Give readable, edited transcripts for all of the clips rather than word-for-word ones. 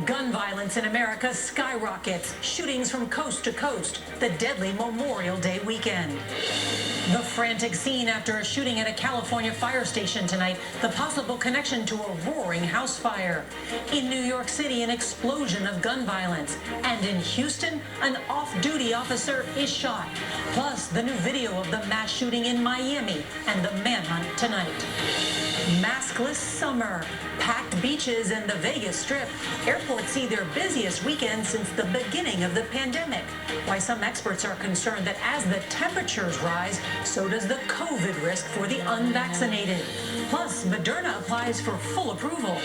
Gun violence in America skyrockets. Shootings from coast to coast. The deadly Memorial Day weekend. The frantic scene after a shooting at a California fire station tonight. The possible connection to a roaring house fire. In New York City, an explosion of gun violence. And in Houston, an off-duty officer is shot. Plus, the new video of the mass shooting in Miami and the manhunt tonight. Maskless summer, packed beaches and the Vegas Strip. Airports see their busiest weekend since the beginning of the pandemic. Why some experts are concerned that as the temperatures rise, so does the COVID risk for the unvaccinated. Plus, Moderna applies for full approval.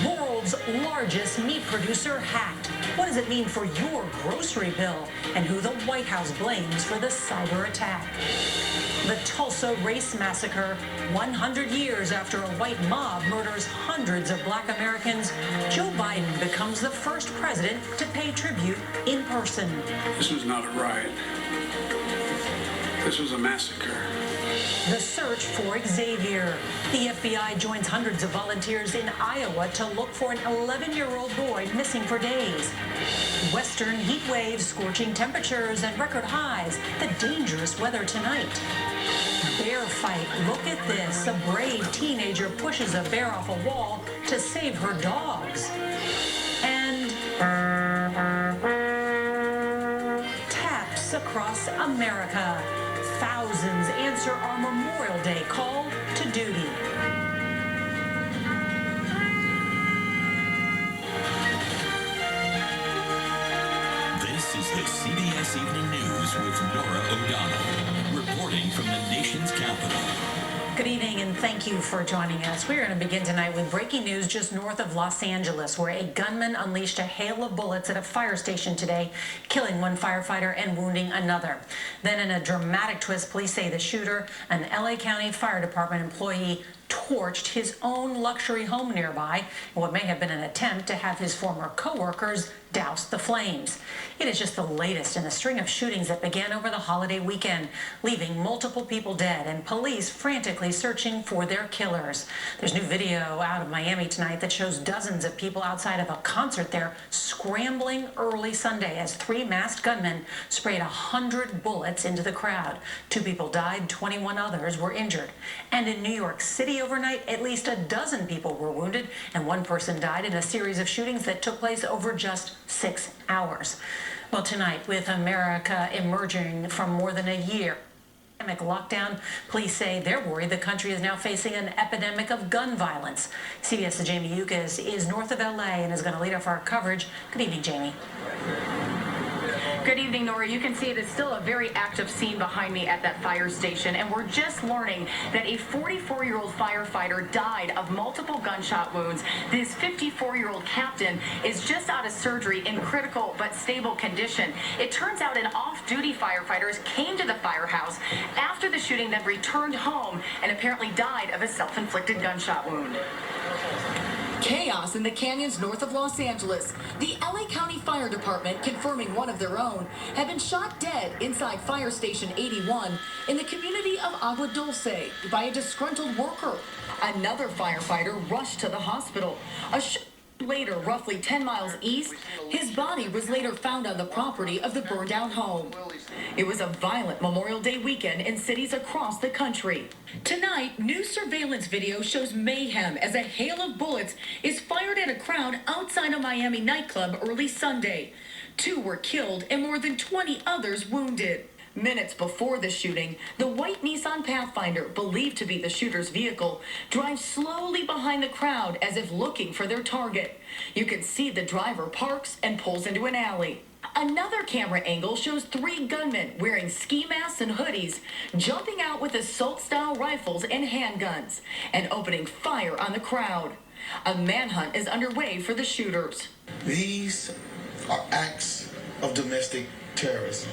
World's largest meat producer hacked. What does it mean for your grocery bill? And who the White House blames for the cyber attack. The Tulsa race massacre. 100 years after a white mob murders hundreds of black Americans, Joe Biden becomes the first president to pay tribute in person. This was not a riot. This was a massacre. The search for Xavier. The FBI joins hundreds of volunteers in Iowa to look for an 11-year-old boy missing for days. Western heat waves, scorching temperatures, and record highs. The dangerous weather tonight. Bear fight. Look at this. A brave teenager pushes a bear off a wall to save her dogs. And taps across America. Thousands answer our Memorial Day call to duty. This is the CBS Evening News with Nora O'Donnell, reporting from the nation's capital. Good evening and thank you for joining us. We're going to begin tonight with breaking news just north of Los Angeles, where a gunman unleashed a hail of bullets at a fire station today, killing one firefighter and wounding another. Then in a dramatic twist, police say the shooter, an LA County Fire Department employee, torched his own luxury home nearby in what may have been an attempt to have his former co-workers douse the flames. It is just the latest in a string of shootings that began over the holiday weekend, leaving multiple people dead and police frantically searching for their killers. There's new video out of Miami tonight that shows dozens of people outside of a concert there scrambling early Sunday as 3 masked gunmen sprayed 100 bullets into the crowd. 2 people died, 21 others were injured. And in New York City overnight, at least a dozen people were wounded and 1 person died in a series of shootings that took place over just 6 hours. Well, tonight, with America emerging from more than a year lockdown, police say they're worried the country is now facing an epidemic of gun violence. CBS's Jamie SIOUX is north of LA and is going to lead off our coverage. Good evening, Jamie. Good evening, Nora. You can see it is still a very active scene behind me at that fire station, and we're just learning that a 44-year-old firefighter died of multiple gunshot wounds. This 54-year-old captain is just out of surgery in critical but stable condition. It turns out an off-duty firefighters came to the firehouse after the shooting, then returned home and apparently died of a self-inflicted gunshot wound. Chaos in the canyons north of Los Angeles. The LA County Fire Department, confirming one of their own, had been shot dead inside Fire Station 81 in the community of Agua Dulce by a disgruntled worker. Another firefighter rushed to the hospital. Later, roughly 10 miles east, his body was later found on the property of the burned-down home. It was a violent Memorial Day weekend in cities across the country. Tonight, new surveillance video shows mayhem as a hail of bullets is fired at a crowd outside a Miami nightclub early Sunday. 2 were killed and more than 20 others wounded. Minutes before the shooting, the white Nissan Pathfinder, believed to be the shooter's vehicle, drives slowly behind the crowd as if looking for their target. You can see the driver parks and pulls into an alley. Another camera angle shows 3 gunmen wearing ski masks and hoodies, jumping out with assault-style rifles and handguns, and opening fire on the crowd. A manhunt is underway for the shooters. These are acts of domestic terrorism.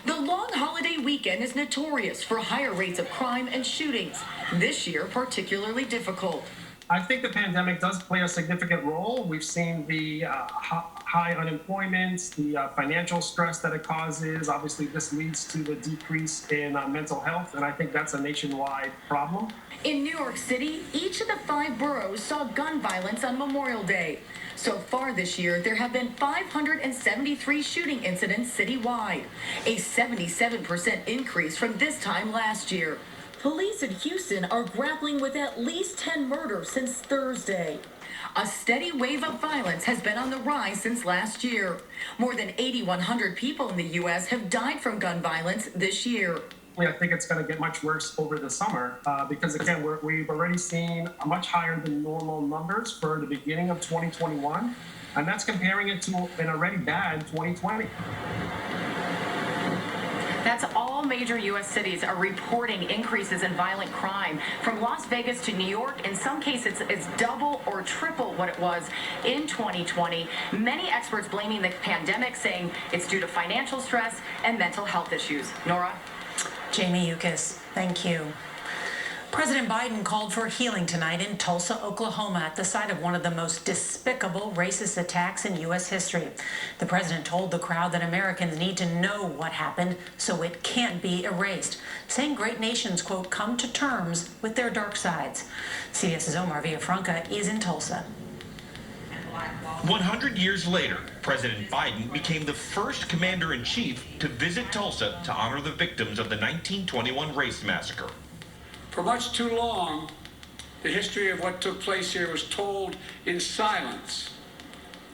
The long holiday weekend is notorious for higher rates of crime and shootings. This year, particularly difficult. I think the pandemic does play a significant role. We've seen the high unemployment, the financial stress that it causes. Obviously, this leads to the decrease in mental health, and I think that's a nationwide problem. In New York City, each of the 5 boroughs saw gun violence on Memorial Day. So far this year, there have been 573 shooting incidents citywide, a 77% increase from this time last year. Police in Houston are grappling with at least 10 murders since Thursday. A steady wave of violence has been on the rise since last year. More than 8,100 people in the U.S. have died from gun violence this year. I think it's going to get much worse over the summer because, again, we've already seen a much higher than normal numbers for the beginning of 2021, and that's comparing it to an already bad 2020. That's all major U.S. cities are reporting increases in violent crime. From Las Vegas to New York, in some cases, it's double or triple what it was in 2020. Many experts blaming the pandemic, saying it's due to financial stress and mental health issues. Nora? SIOUX, thank you. President Biden called for healing tonight in Tulsa, Oklahoma, at the site of one of the most despicable racist attacks in U.S. history. The president told the crowd that Americans need to know what happened so it can't be erased, saying great nations, quote, come to terms with their dark sides. CBS's Omar Villafranca is in Tulsa. 100 years later, President Biden became the first commander-in-chief to visit Tulsa to honor the victims of the 1921 race massacre. For much too long, the history of what took place here was told in silence,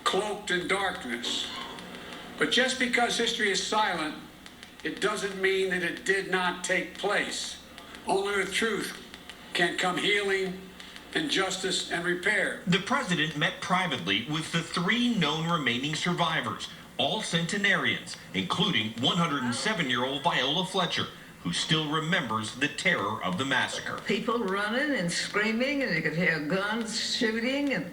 cloaked in darkness. But just because history is silent, it doesn't mean that it did not take place. Only with truth can come healing and justice and repair. The president met privately with the 3 known remaining survivors, all centenarians, including 107-year-old Viola Fletcher, who still remembers the terror of the massacre. People running and screaming, and you could hear guns shooting and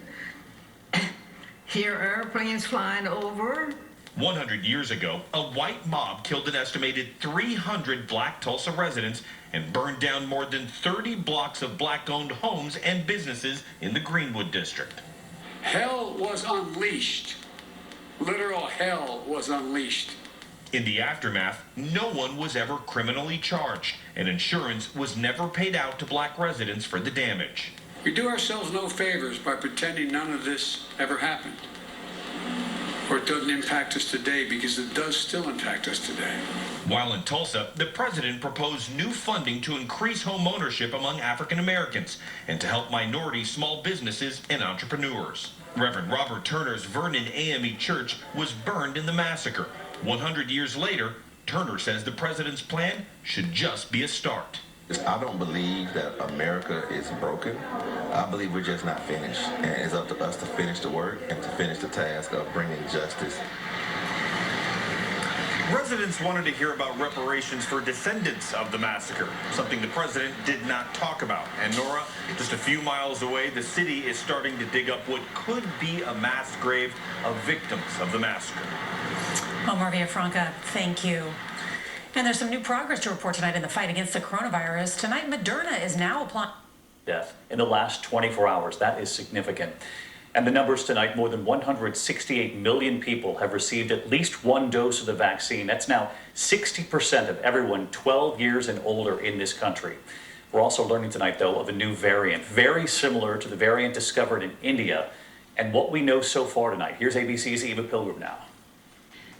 hear airplanes flying over. 100 years ago, a white mob killed an estimated 300 black Tulsa residents and burned down more than 30 blocks of black-owned homes and businesses in the Greenwood district. Hell was unleashed. Literal hell was unleashed. In the aftermath, no one was ever criminally charged, and insurance was never paid out to black residents for the damage. We do ourselves no favors by pretending none of this ever happened. Or it doesn't impact us today, because it does still impact us today. While in Tulsa, the president proposed new funding to increase home ownership among African Americans and to help minority small businesses and entrepreneurs. Reverend Robert Turner's Vernon AME Church was burned in the massacre. 100 years later, Turner says the president's plan should just be a start. I don't believe that America is broken. I believe we're just not finished. And it's up to us to finish the work and to finish the task of bringing justice. Residents wanted to hear about reparations for descendants of the massacre, something the president did not talk about. And Nora, just a few miles away, the city is starting to dig up what could be a mass grave of victims of the massacre. Omar Villafranca, thank you. And there's some new progress to report tonight in the fight against the coronavirus. Tonight, Moderna is now applying death in the last 24 hours. That is significant. And the numbers tonight, more than 168 million people have received at least 1 dose of the vaccine. That's now 60% of everyone 12 years and older in this country. We're also learning tonight, though, of a new variant, very similar to the variant discovered in India. And what we know so far tonight, here's ABC's Eva Pilgrim now.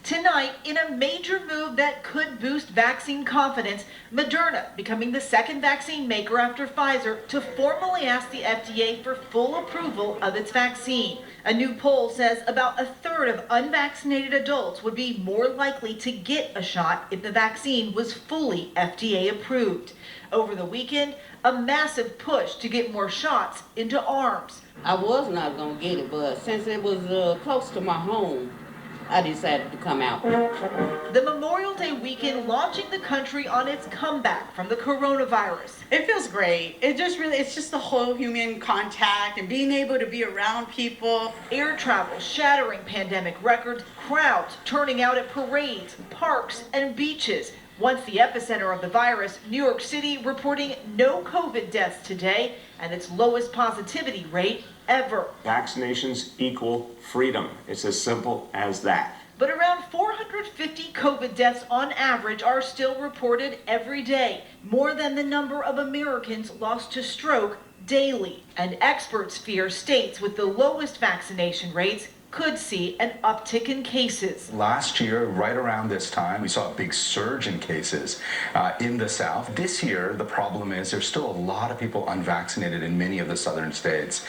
Tonight, in a major move that could boost vaccine confidence, Moderna becoming the second vaccine maker after Pfizer to formally ask the FDA for full approval of its vaccine. A new poll says about a third of unvaccinated adults would be more likely to get a shot if the vaccine was fully FDA approved. Over the weekend, a massive push to get more shots into arms. I was not going to get it, but since it was close to my home, I decided to come out. The Memorial Day weekend launching the country on its comeback from the coronavirus. It feels great. It's just the whole human contact and being able to be around people. Air travel shattering pandemic records, crowds turning out at parades, parks, and beaches. Once the epicenter of the virus, New York City reporting no COVID deaths today and its lowest positivity rate ever. Vaccinations equal freedom. It's as simple as that. But around 450 COVID deaths on average are still reported every day, more than the number of Americans lost to stroke daily. And experts fear states with the lowest vaccination rates could see an uptick in cases. Last year, right around this time, we saw a big surge in cases in the South. This year, the problem is there's still a lot of people unvaccinated in many of the southern states.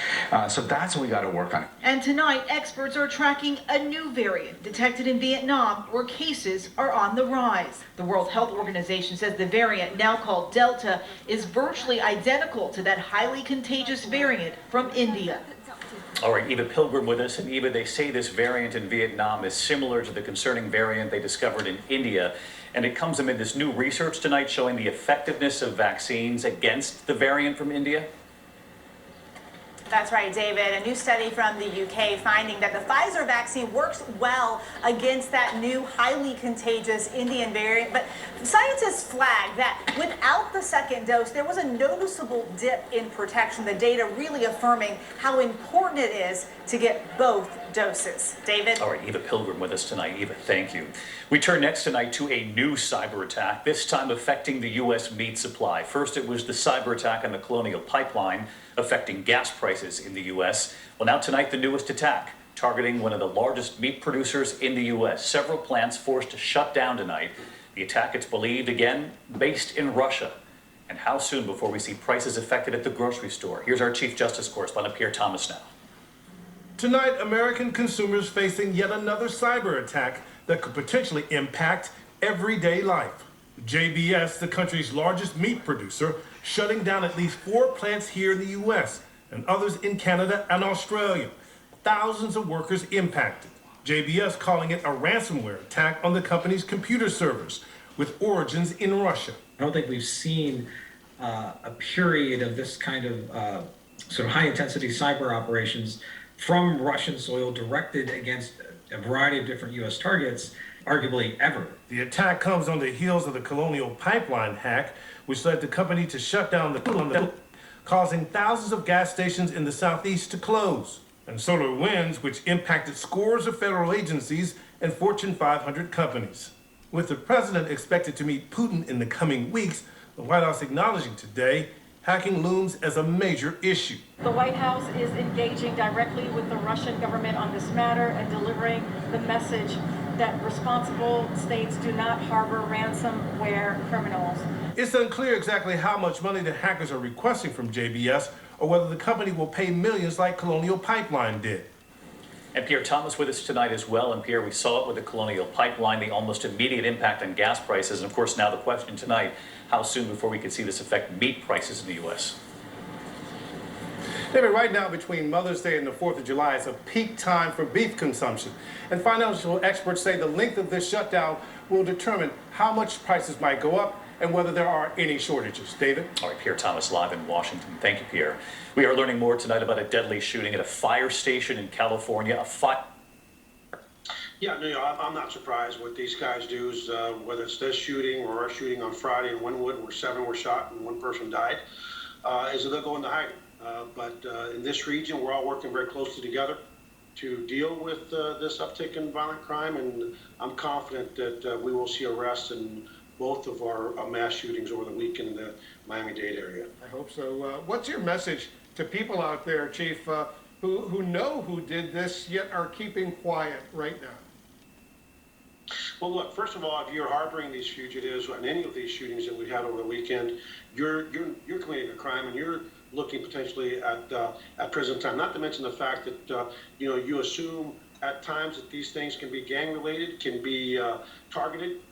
So that's what we got to work on. And tonight, experts are tracking a new variant detected in Vietnam where cases are on the rise. The World Health Organization says the variant, now called Delta, is virtually identical to that highly contagious variant from India. All right, Eva Pilgrim with us. And Eva, they say this variant in Vietnam is similar to the concerning variant they discovered in India. And it comes amid this new research tonight showing the effectiveness of vaccines against the variant from India. That's right, David. A new study from the UK finding that the Pfizer vaccine works well against that new highly contagious Indian variant. But scientists flagged that without the second dose, there was a noticeable dip in protection. The data really affirming how important it is to get both doses. David? All right, Eva Pilgrim with us tonight. Eva, thank you. We turn next tonight to a new cyber attack, this time affecting the U.S. meat supply. First, it was the cyber attack on the Colonial Pipeline, affecting gas prices in the U.S. Well, now tonight, the newest attack, targeting one of the largest meat producers in the U.S. Several plants forced to shut down tonight. The attack, it's believed, again, based in Russia. And how soon before we see prices affected at the grocery store? Here's our Chief Justice correspondent, Pierre Thomas now. Tonight, American consumers facing yet another cyber attack that could potentially impact everyday life. JBS, the country's largest meat producer, shutting down at least 4 plants here in the U.S. and others in Canada and Australia. Thousands of workers impacted. JBS calling it a ransomware attack on the company's computer servers with origins in Russia. I don't think we've seen a period of this kind of sort of high-intensity cyber operations from Russian soil directed against a variety of different U.S. targets, arguably ever. The attack comes on the heels of the Colonial Pipeline hack, which led the company to shut down the causing thousands of gas stations in the Southeast to close, and SolarWinds, which impacted scores of federal agencies and Fortune 500 companies. With the president expected to meet Putin in the coming weeks, the White House acknowledging today hacking looms as a major issue. The White House is engaging directly with the Russian government on this matter and delivering the message that responsible states do not harbor ransomware criminals. It's unclear exactly how much money the hackers are requesting from JBS or whether the company will pay millions like Colonial Pipeline did. And Pierre Thomas with us tonight as well. And Pierre, we saw it with the Colonial Pipeline, the almost immediate impact on gas prices. And of course, now the question tonight, how soon before we could see this affect meat prices in the U.S.? David, right now between Mother's Day and the 4th of July is a peak time for beef consumption. And financial experts say the length of this shutdown will determine how much prices might go up and whether there are any shortages. David? All right, Pierre Thomas live in Washington. Thank you, Pierre. We are learning more tonight about a deadly shooting at a fire station in California. Yeah, no, I'm not surprised what these guys do, is whether it's this shooting or our shooting on Friday in Wynwood where 7 were shot and 1 person died, is that they'll go into hiding. But in this region, we're all working very closely together to deal with this uptick in violent crime, and I'm confident that we will see arrests in both of our mass shootings over the weekend in the Miami-Dade area. I hope so. What's your message to people out there, Chief, who know who did this yet are keeping quiet right now? Well, look, first of all, if you're harboring these fugitives in any of these shootings that we had over the weekend, you're committing a crime and you're looking potentially at prison time. Not to mention the fact that you assume at times that these things can be gang related, can be targeted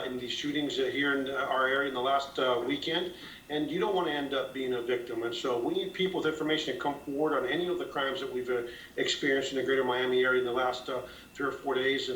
in these shootings here in our area in the last weekend, and you don't want to end up being a victim. And so we need people with information to come forward on any of the crimes that we've experienced in the greater Miami area in the last 3 or 4 days,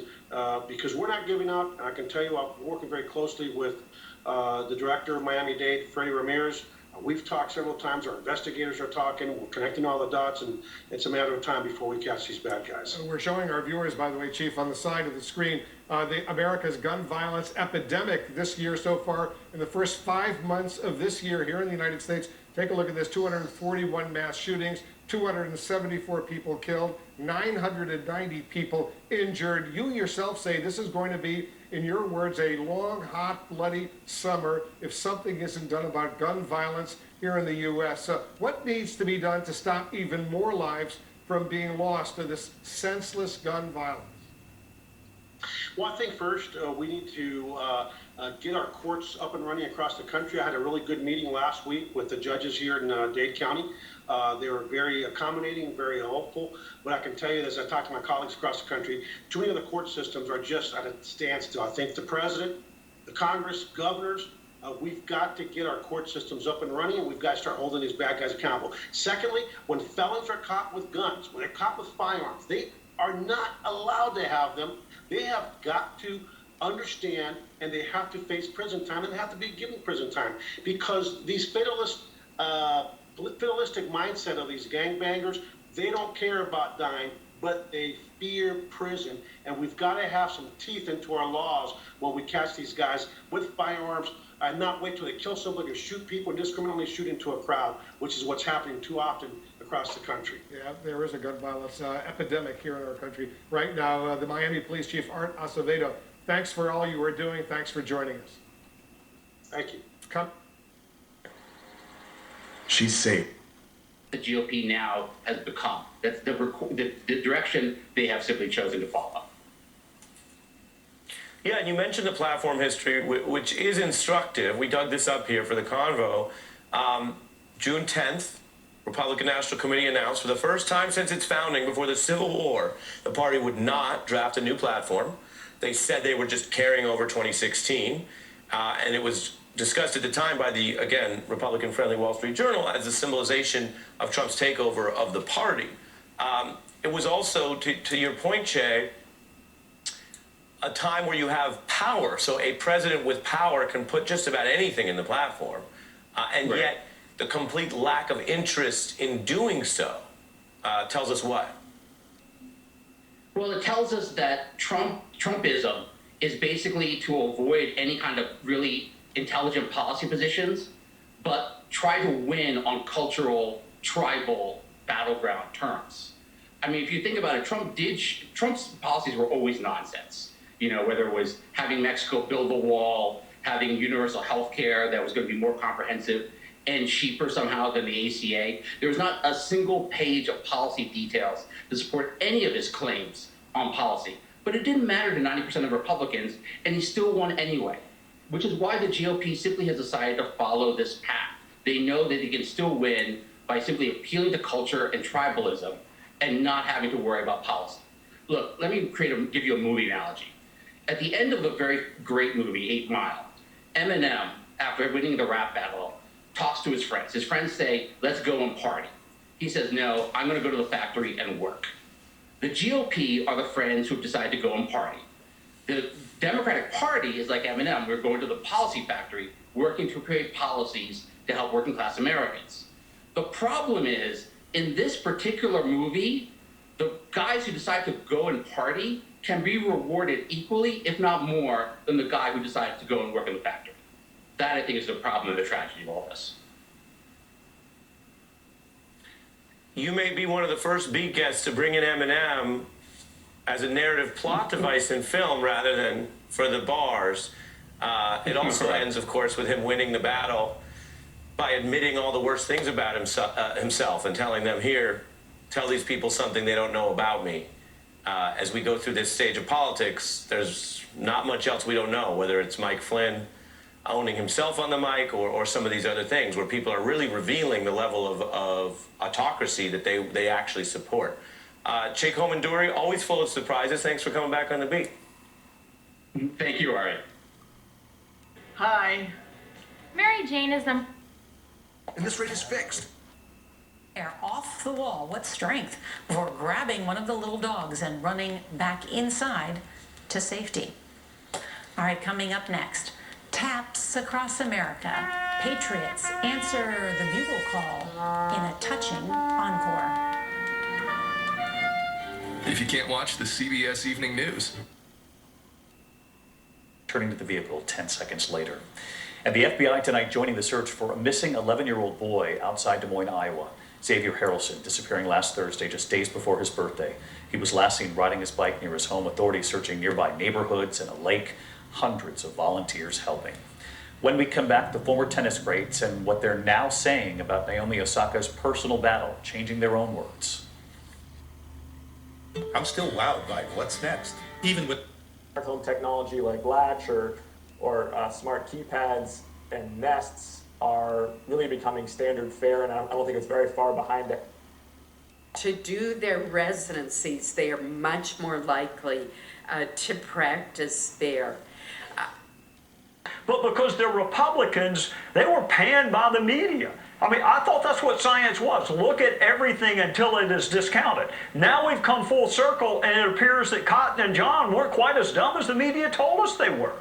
because we're not giving up. And I can tell you, I'm working very closely with the director of Miami-Dade, Freddie Ramirez, We've talked several times. Our investigators are talking. We're connecting all the dots, and it's a matter of time before we catch these bad guys. We're showing our viewers, by the way, Chief, on the side of the screen, America's gun violence epidemic this year so far. In the first 5 months of this year here in the United States, take a look at this: 241 mass shootings, 274 people killed, 990 people injured. You yourself say this is going to be, in your words, a long, hot, bloody summer if something isn't done about gun violence here in the U.S. What needs to be done to stop even more lives from being lost to this senseless gun violence? Well, I think first we need to get our courts up and running across the country. I had a really good meeting last week with the judges here in Dade County. They were very accommodating, very helpful. But I can tell you, as I talk to my colleagues across the country, too many of the court systems are just at a standstill. I think the president, the Congress, governors, we've got to get our court systems up and running, and we've got to start holding these bad guys accountable. Secondly, when felons are caught with guns, when they're caught with firearms, they are not allowed to have them. They have got to understand, and they have to face prison time, and they have to be given prison time, because these fatalistic mindset of these gangbangers, they don't care about dying, but they fear prison. And we've got to have some teeth into our laws when we catch these guys with firearms, and not wait till they kill somebody or shoot people, indiscriminately shoot into a crowd, which is what's happening too often across the country. Yeah, there is a gun violence epidemic here in our country right now. The Miami Police Chief, Art Acevedo, thanks for all you are doing. Thanks for joining us. Thank you. Come. She's safe. The GOP now has become. That's the direction they have simply chosen to follow. Yeah, and you mentioned the platform history, which is instructive. We dug this up here for the convo. June 10th, Republican National Committee announced for the first time since its founding before the Civil War, the party would not draft a new platform. They said they were just carrying over 2016, and it was discussed at the time by the, again, Republican-friendly Wall Street Journal as a symbolization of Trump's takeover of the party. It was also, to your point, Che, a time where you have power. So a president with power can put just about anything in the platform, and right. Yet the complete lack of interest in doing so tells us what? Well, it tells us that Trumpism is basically to avoid any kind of really intelligent policy positions, but try to win on cultural, tribal, battleground terms. I mean, if you think about it, Trump's policies were always nonsense. You know, whether it was having Mexico build the wall, having universal health care that was going to be more comprehensive and cheaper somehow than the ACA. There was not a single page of policy details to support any of his claims on policy. But it didn't matter to 90% of Republicans, and he still won anyway, which is why the GOP simply has decided to follow this path. They know that they can still win by simply appealing to culture and tribalism and not having to worry about policy. Look, let me give you a movie analogy. At the end of a very great movie, 8 Mile, Eminem, after winning the rap battle, talks to his friends. His friends say, let's go and party. He says, no, I'm going to go to the factory and work. The GOP are the friends who have decided to go and party. The Democratic Party is like Eminem. We're going to the policy factory, working to create policies to help working class Americans. The problem is, in this particular movie, the guys who decide to go and party can be rewarded equally, if not more, than the guy who decided to go and work in the factory. That, I think, is the problem and the tragedy of all this. You may be one of the first beat guests to bring in Eminem as a narrative plot device in film rather than for the bars. It also ends, of course, with him winning the battle by admitting all the worst things about himself and telling them, here, tell these people something they don't know about me. As we go through this stage of politics, there's not much else we don't know, whether it's Mike Flynn owning himself on the mic or some of these other things where people are really revealing the level of autocracy that they actually support. Che Komanduri, always full of surprises. Thanks for coming back on the beat. Thank you, Ari. Hi. Mary Jane is And this rate is fixed. They're off the wall. What strength before grabbing one of the little dogs and running back inside to safety. All right, coming up next, taps across America. Patriots answer the bugle call in a touching encore. If you can't watch the CBS Evening News. Turning to the vehicle 10 seconds later. And the FBI tonight joining the search for a missing 11-year-old boy outside Des Moines, Iowa. Xavier Harrelson, disappearing last Thursday, just days before his birthday. He was last seen riding his bike near his home. Authorities searching nearby neighborhoods and a lake. Hundreds of volunteers helping. When we come back, the former tennis greats and what they're now saying about Naomi Osaka's personal battle, changing their own words. I'm still wowed by what's next, even with home technology like latch or smart keypads and nests are really becoming standard fare, and I don't think it's very far behind it. To do their residencies, they are much more likely to practice there. But because they're Republicans, they were panned by the media. I mean, I thought that's what science was. Look at everything until it is discounted. Now we've come full circle, and it appears that Cotton and John weren't quite as dumb as the media told us they were.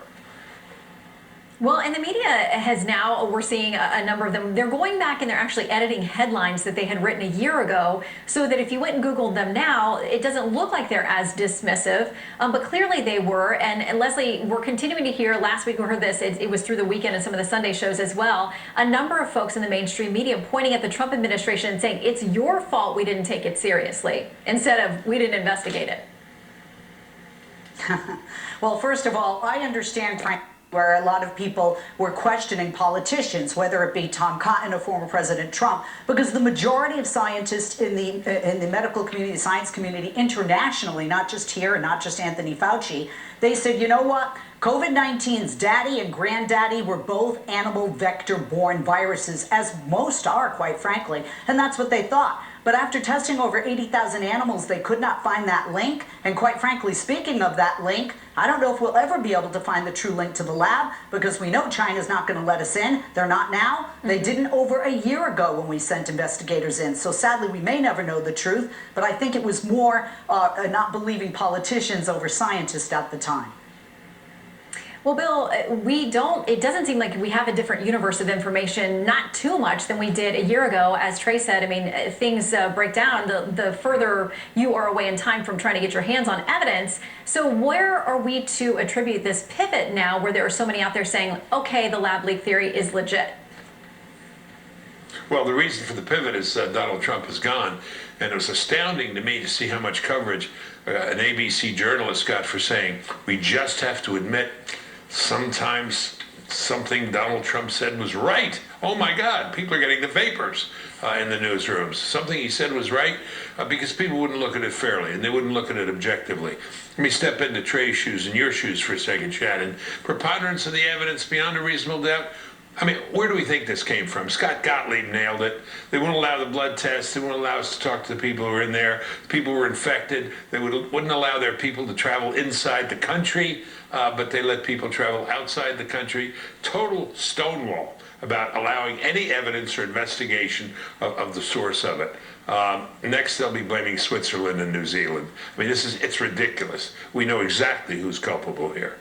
Well, and the media has now, we're seeing a number of them, they're going back and they're actually editing headlines that they had written a year ago so that if you went and Googled them now, it doesn't look like they're as dismissive, but clearly they were. And Leslie, we're continuing to hear, last week we heard this, it was through the weekend and some of the Sunday shows as well, a number of folks in the mainstream media pointing at the Trump administration and saying, it's your fault we didn't take it seriously, instead of we didn't investigate it. Well, first of all, I understand where a lot of people were questioning politicians, whether it be Tom Cotton or former President Trump, because the majority of scientists in the medical community, the science community internationally, not just here and not just Anthony Fauci, they said, you know what? COVID-19's daddy and granddaddy were both animal vector-borne viruses, as most are, quite frankly, and that's what they thought. But after testing over 80,000 animals, they could not find that link. And quite frankly, speaking of that link, I don't know if we'll ever be able to find the true link to the lab, because we know China's not going to let us in. They're not now. They didn't over a year ago when we sent investigators in. So sadly, we may never know the truth. But I think it was more not believing politicians over scientists at the time. Well, Bill, it doesn't seem like we have a different universe of information, not too much than we did a year ago. As Trey said, I mean, things break down the further you are away in time from trying to get your hands on evidence. So where are we to attribute this pivot now where there are so many out there saying, okay, the lab leak theory is legit? Well, the reason for the pivot is Donald Trump is gone. And it was astounding to me to see how much coverage an ABC journalist got for saying, we just have to admit sometimes something Donald Trump said was right. Oh my God, people are getting the vapors in the newsrooms. Something he said was right because people wouldn't look at it fairly and they wouldn't look at it objectively. Let me step into Trey's shoes and your shoes for a second, Shannon. Preponderance of the evidence beyond a reasonable doubt. I mean, where do we think this came from? Scott Gottlieb nailed it. They wouldn't allow the blood tests. They wouldn't allow us to talk to the people who were in there. People were infected. They wouldn't allow their people to travel inside the country, but they let people travel outside the country. Total stonewall about allowing any evidence or investigation of the source of it. Next, they'll be blaming Switzerland and New Zealand. I mean, it's ridiculous. We know exactly who's culpable here.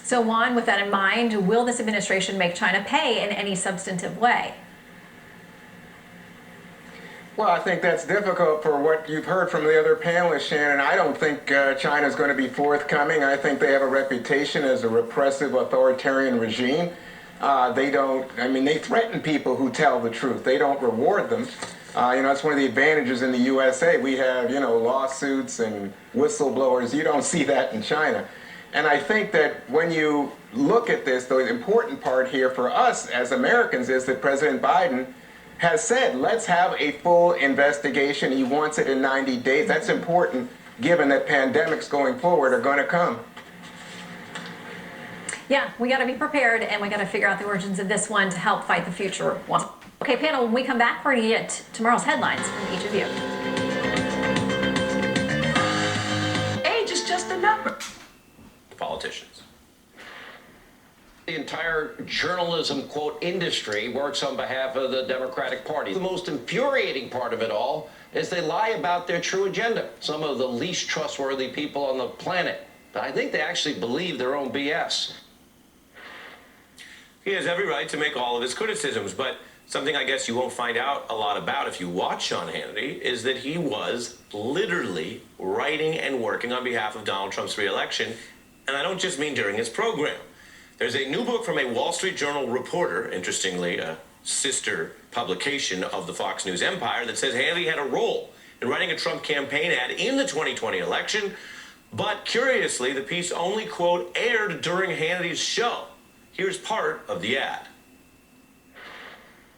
So Juan, with that in mind, will this administration make China pay in any substantive way? Well, I think that's difficult for what you've heard from the other panelists, Shannon. I don't think China's going to be forthcoming. I think they have a reputation as a repressive authoritarian regime. They threaten people who tell the truth. They don't reward them. That's one of the advantages in the USA. We have, lawsuits and whistleblowers. You don't see that in China. And I think that when you look at this, the important part here for us as Americans is that President Biden has said, let's have a full investigation. He wants it in 90 days. That's important given that pandemics going forward are going to come. Yeah, we got to be prepared and we got to figure out the origins of this one to help fight the future one. Okay, panel, when we come back, we're going to get tomorrow's headlines from each of you. Age is just a number. Politicians. The entire journalism, quote, industry works on behalf of the Democratic Party. The most infuriating part of it all is they lie about their true agenda. Some of the least trustworthy people on the planet. But I think they actually believe their own BS. He has every right to make all of his criticisms, but something I guess you won't find out a lot about if you watch Sean Hannity is that he was literally writing and working on behalf of Donald Trump's re-election, and I don't just mean during his program. There's a new book from a Wall Street Journal reporter, interestingly, a sister publication of the Fox News empire, that says Hannity had a role in writing a Trump campaign ad in the 2020 election, but curiously, the piece only, quote, aired during Hannity's show. Here's part of the ad.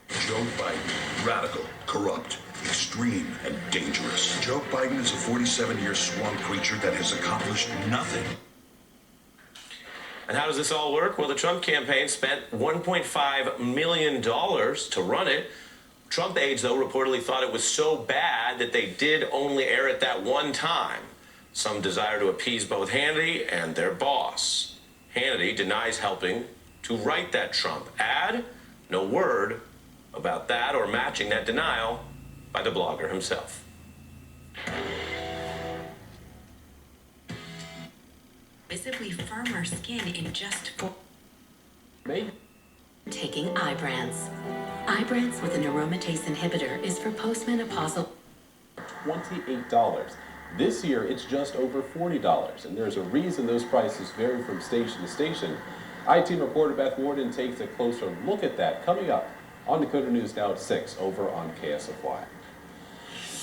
Joe Biden, radical, corrupt, extreme, and dangerous. Joe Biden is a 47-year swamp creature that has accomplished nothing. And how does this all work? Well, the Trump campaign spent $1.5 million to run it. Trump aides, though, reportedly thought it was so bad that they did only air it that one time. Some desire to appease both Hannity and their boss. Hannity denies helping to write that Trump ad. No word about that or matching that denial by the blogger himself. Visibly firmer skin in just 4. Taking Ibrance. Ibrance with an aromatase inhibitor is for postmenopausal. $28. This year, it's just over $40, and there's a reason those prices vary from station to station. IT reporter Beth Warden takes a closer look at that coming up on Dakota News Now at 6 over on KSFY.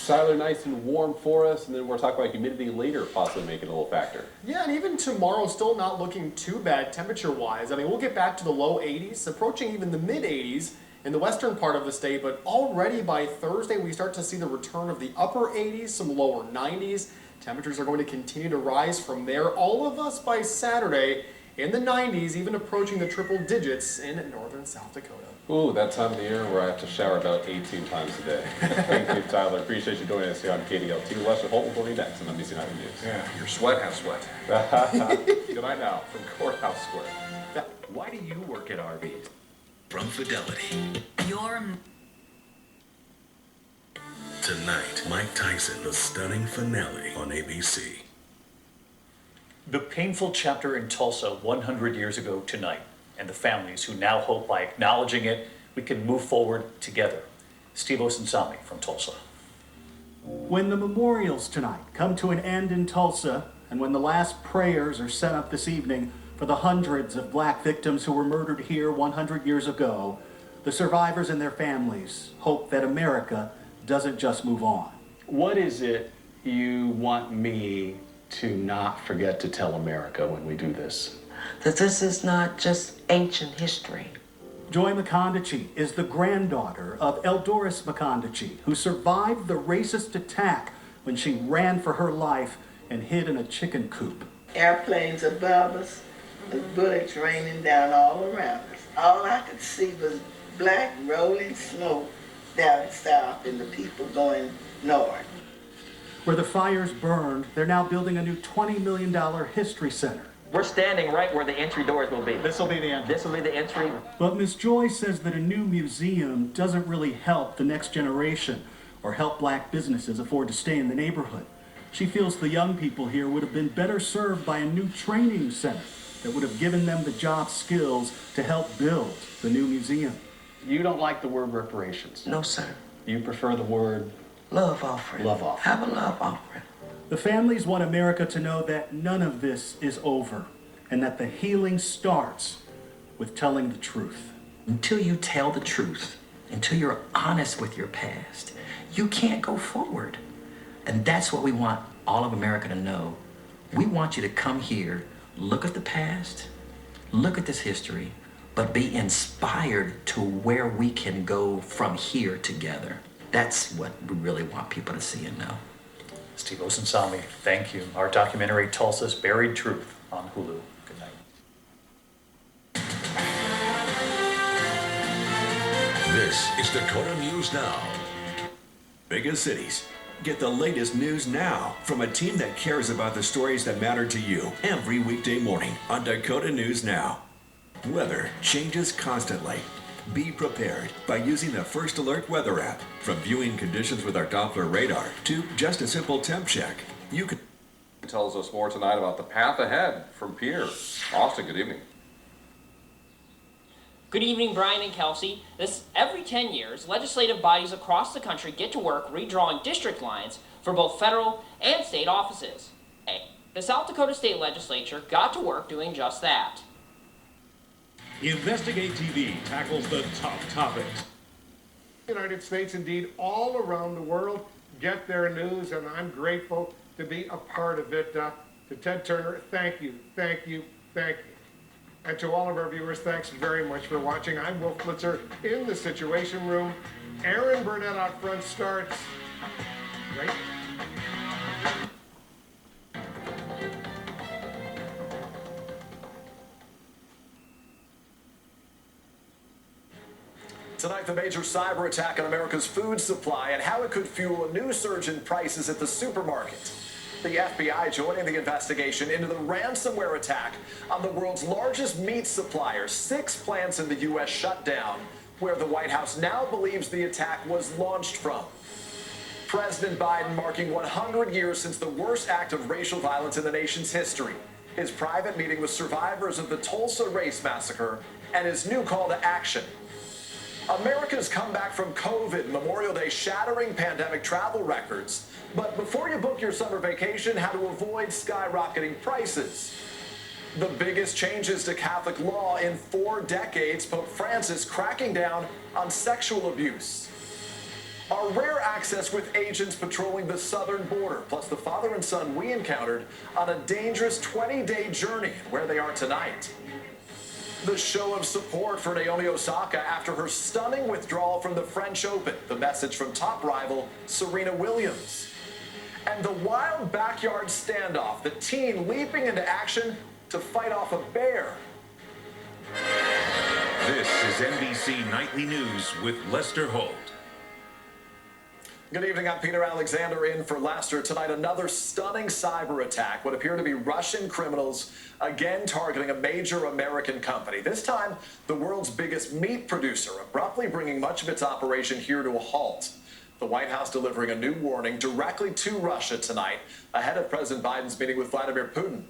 Tyler, nice and warm for us, and then we're talking about humidity later, possibly making a little factor. Yeah, and even tomorrow, still not looking too bad temperature-wise. I mean, we'll get back to the low 80s, approaching even the mid-80s in the western part of the state, but already by Thursday, we start to see the return of the upper 80s, some lower 90s. Temperatures are going to continue to rise from there. All of us by Saturday in the 90s, even approaching the triple digits in northern South Dakota. Ooh, that time of the year where I have to shower about 18 times a day. Thank you, Tyler. Appreciate you joining us here on KDLT. Lester Holt will be next on NBC 9 News. Yeah, your sweat has sweat. Good night now from Courthouse Square. Why do you work at Arby's? From Fidelity. Tonight, Mike Tyson, the stunning finale on ABC. The painful chapter in Tulsa 100 years ago tonight, and the families who now hope by acknowledging it, we can move forward together. Steve Osensami from Tulsa. When the memorials tonight come to an end in Tulsa, and when the last prayers are sent up this evening for the hundreds of black victims who were murdered here 100 years ago, the survivors and their families hope that America doesn't just move on. What is it you want me to not forget to tell America when we do this? That this is not just ancient history. Joy McConaughey is the granddaughter of Eldoris McConaughey, who survived the racist attack when she ran for her life and hid in a chicken coop. Airplanes above us, the bullets raining down all around us. All I could see was black rolling smoke down south and the people going north. Where the fires burned, they're now building a new $20 million history center. We're standing right where the entry doors will be. This will be the entry. This will be the entry. But Ms. Joy says that a new museum doesn't really help the next generation or help black businesses afford to stay in the neighborhood. She feels the young people here would have been better served by a new training center that would have given them the job skills to help build the new museum. You don't like the word reparations? No, sir. You prefer the word? Love offering. Love offering. Have a love offering. The families want America to know that none of this is over and that the healing starts with telling the truth. Until you tell the truth, until you're honest with your past, you can't go forward. And that's what we want all of America to know. We want you to come here, look at the past, look at this history, but be inspired to where we can go from here together. That's what we really want people to see and know. Steve Osensami, thank you. Our documentary, Tulsa's Buried Truth, on Hulu. Good night. This is Dakota News Now. Mega cities. Get the latest news now from a team that cares about the stories that matter to you every weekday morning on Dakota News Now. Weather changes constantly. Be prepared by using the First Alert weather app. From viewing conditions with our Doppler radar to just a simple temp check, you can. Tells us more tonight about the path ahead from Pierre. Austin, good evening. Good evening, Brian and Kelsey. Every 10 years, legislative bodies across the country get to work redrawing district lines for both federal and state offices. The South Dakota State Legislature got to work doing just that. Investigate TV tackles the top topics. The United States, indeed, all around the world, get their news, and I'm grateful to be a part of it. To Ted Turner, thank you, thank you, thank you. And to all of our viewers, thanks very much for watching. I'm Wolf Blitzer in the Situation Room. Aaron Burnett out front starts right. Tonight, the major cyber attack on America's food supply and how it could fuel a new surge in prices at the supermarket. The FBI joining the investigation into the ransomware attack on the world's largest meat supplier. 6 plants in the U.S. shut down, where the White House now believes the attack was launched from. President Biden marking 100 years since the worst act of racial violence in the nation's history. His private meeting with survivors of the Tulsa race massacre and his new call to action. America's comeback from COVID, Memorial Day shattering pandemic travel records. But before you book your summer vacation, how to avoid skyrocketing prices. The biggest changes to Catholic law in 4 decades, Pope Francis cracking down on sexual abuse. Our rare access with agents patrolling the southern border, plus the father and son we encountered on a dangerous 20-day journey and where they are tonight. The show of support for Naomi Osaka after her stunning withdrawal from the French Open. The message from top rival Serena Williams. And the wild backyard standoff, the teen leaping into action to fight off a bear. This is NBC Nightly News with Lester Holt. Good evening, I'm Peter Alexander in for Lester. Tonight, another stunning cyber attack. What appear to be Russian criminals again targeting a major American company. This time, the world's biggest meat producer, abruptly bringing much of its operation here to a halt. The White House delivering a new warning directly to Russia tonight, ahead of President Biden's meeting with Vladimir Putin.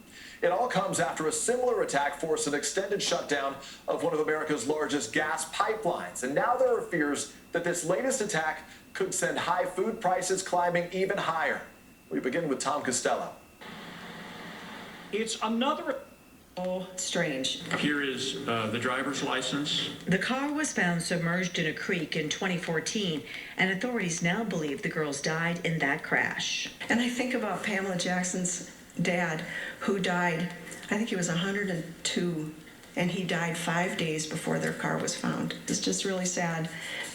It all comes after a similar attack forced an extended shutdown of one of America's largest gas pipelines. And now there are fears that this latest attack could send high food prices climbing even higher. We begin with Tom Costello. It's another... Strange. Here is the driver's license. The car was found submerged in a creek in 2014, and authorities now believe the girls died in that crash. And I think about Pamela Jackson's dad, who died, I think he was 102, and he died 5 days before their car was found. It's just really sad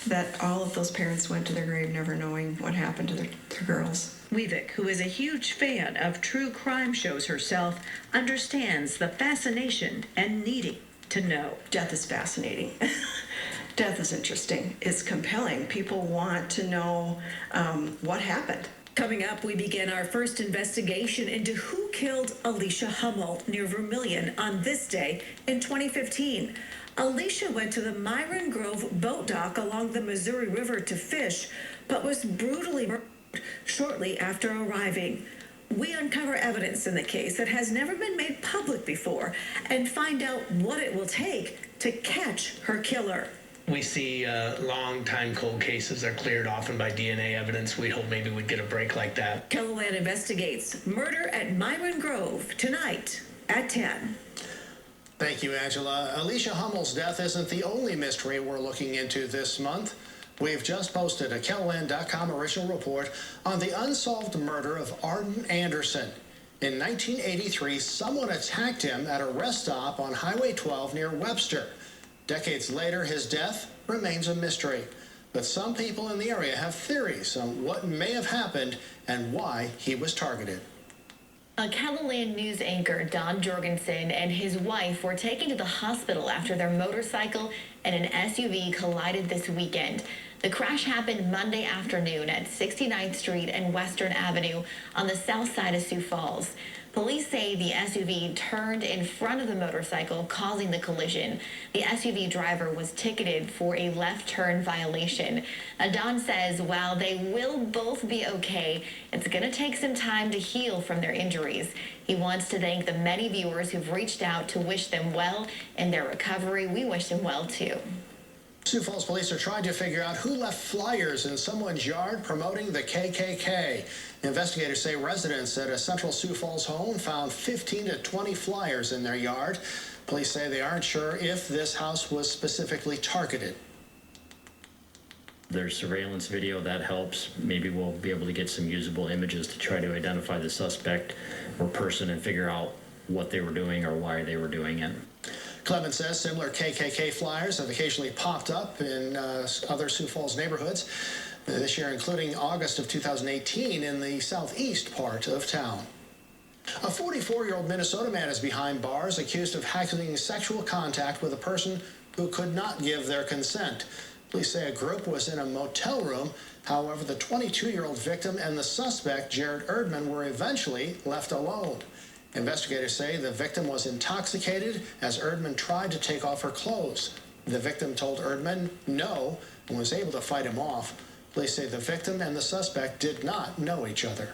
that all of those parents went to their grave never knowing what happened to their girls. Weevick, who is a huge fan of true crime shows herself, understands the fascination and needing to know. Death is fascinating. Death is interesting. It's compelling. People want to know what happened. Coming up, we begin our first investigation into who killed Alicia Hummel near Vermilion on this day in 2015. Alicia went to the Myron Grove boat dock along the Missouri River to fish, but was brutally murdered shortly after arriving. We uncover evidence in the case that has never been made public before and find out what it will take to catch her killer. We see long-time cold cases are cleared often by DNA evidence. We hope maybe we'd get a break like that. KELO investigates murder at Myron Grove tonight at 10. Thank you, Angela. Alicia Hummel's death isn't the only mystery we're looking into this month. We've just posted a KELOLAND.com original report on the unsolved murder of Arden Anderson. In 1983, someone attacked him at a rest stop on Highway 12 near Webster. Decades later, his death remains a mystery. But some people in the area have theories on what may have happened and why he was targeted. A KELOLAND news anchor, Don Jorgensen, and his wife were taken to the hospital after their motorcycle and an SUV collided this weekend. The crash happened Monday afternoon at 69th Street and Western Avenue on the south side of Sioux Falls. Police say the SUV turned in front of the motorcycle, causing the collision. The SUV driver was ticketed for a left turn violation. Don says while they will both be okay, it's going to take some time to heal from their injuries. He wants to thank the many viewers who've reached out to wish them well in their recovery. We wish them well, too. you. Sioux Falls police are trying to figure out who left flyers in someone's yard promoting the KKK. Investigators say residents at a central Sioux Falls home found 15 to 20 flyers in their yard. Police say they aren't sure if this house was specifically targeted. There's surveillance video that helps. Maybe we'll be able to get some usable images to try to identify the suspect or person and figure out what they were doing or why they were doing it. Clemens says similar KKK flyers have occasionally popped up in other Sioux Falls neighborhoods this year, including August of 2018 in the southeast part of town. A 44-year-old Minnesota man is behind bars accused of having sexual contact with a person who could not give their consent. Police say a group was in a motel room. However, the 22-year-old victim and the suspect, Jared Erdman, were eventually left alone. Investigators say the victim was intoxicated as Erdman tried to take off her clothes. The victim told Erdman no and was able to fight him off. Police say the victim and the suspect did not know each other.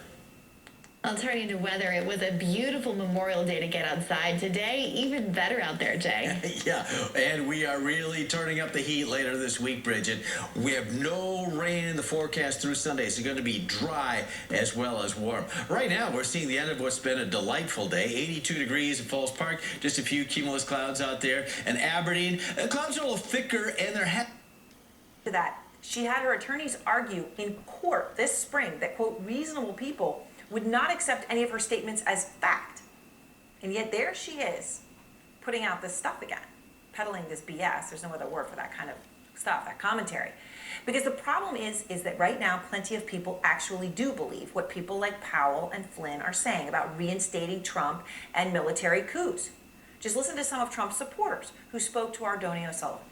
Well, turning to weather, it was a beautiful Memorial Day to get outside today. Even better out there, Jay. Yeah, and we are really turning up the heat later this week, Bridget. We have no rain in the forecast through Sunday. It's going to be dry as well as warm. Right now, we're seeing the end of what's been a delightful day. 82 degrees in Falls Park, just a few cumulus clouds out there. And Aberdeen, the clouds are a little thicker, and they're to that. She had her attorneys argue in court this spring that, quote, reasonable people would not accept any of her statements as fact. And yet there she is, putting out this stuff again, peddling this BS. There's no other word for that kind of stuff, that commentary. Because the problem is that right now, plenty of people actually do believe what people like Powell and Flynn are saying about reinstating Trump and military coups. Just listen to some of Trump's supporters who spoke to Ardonio Sullivan.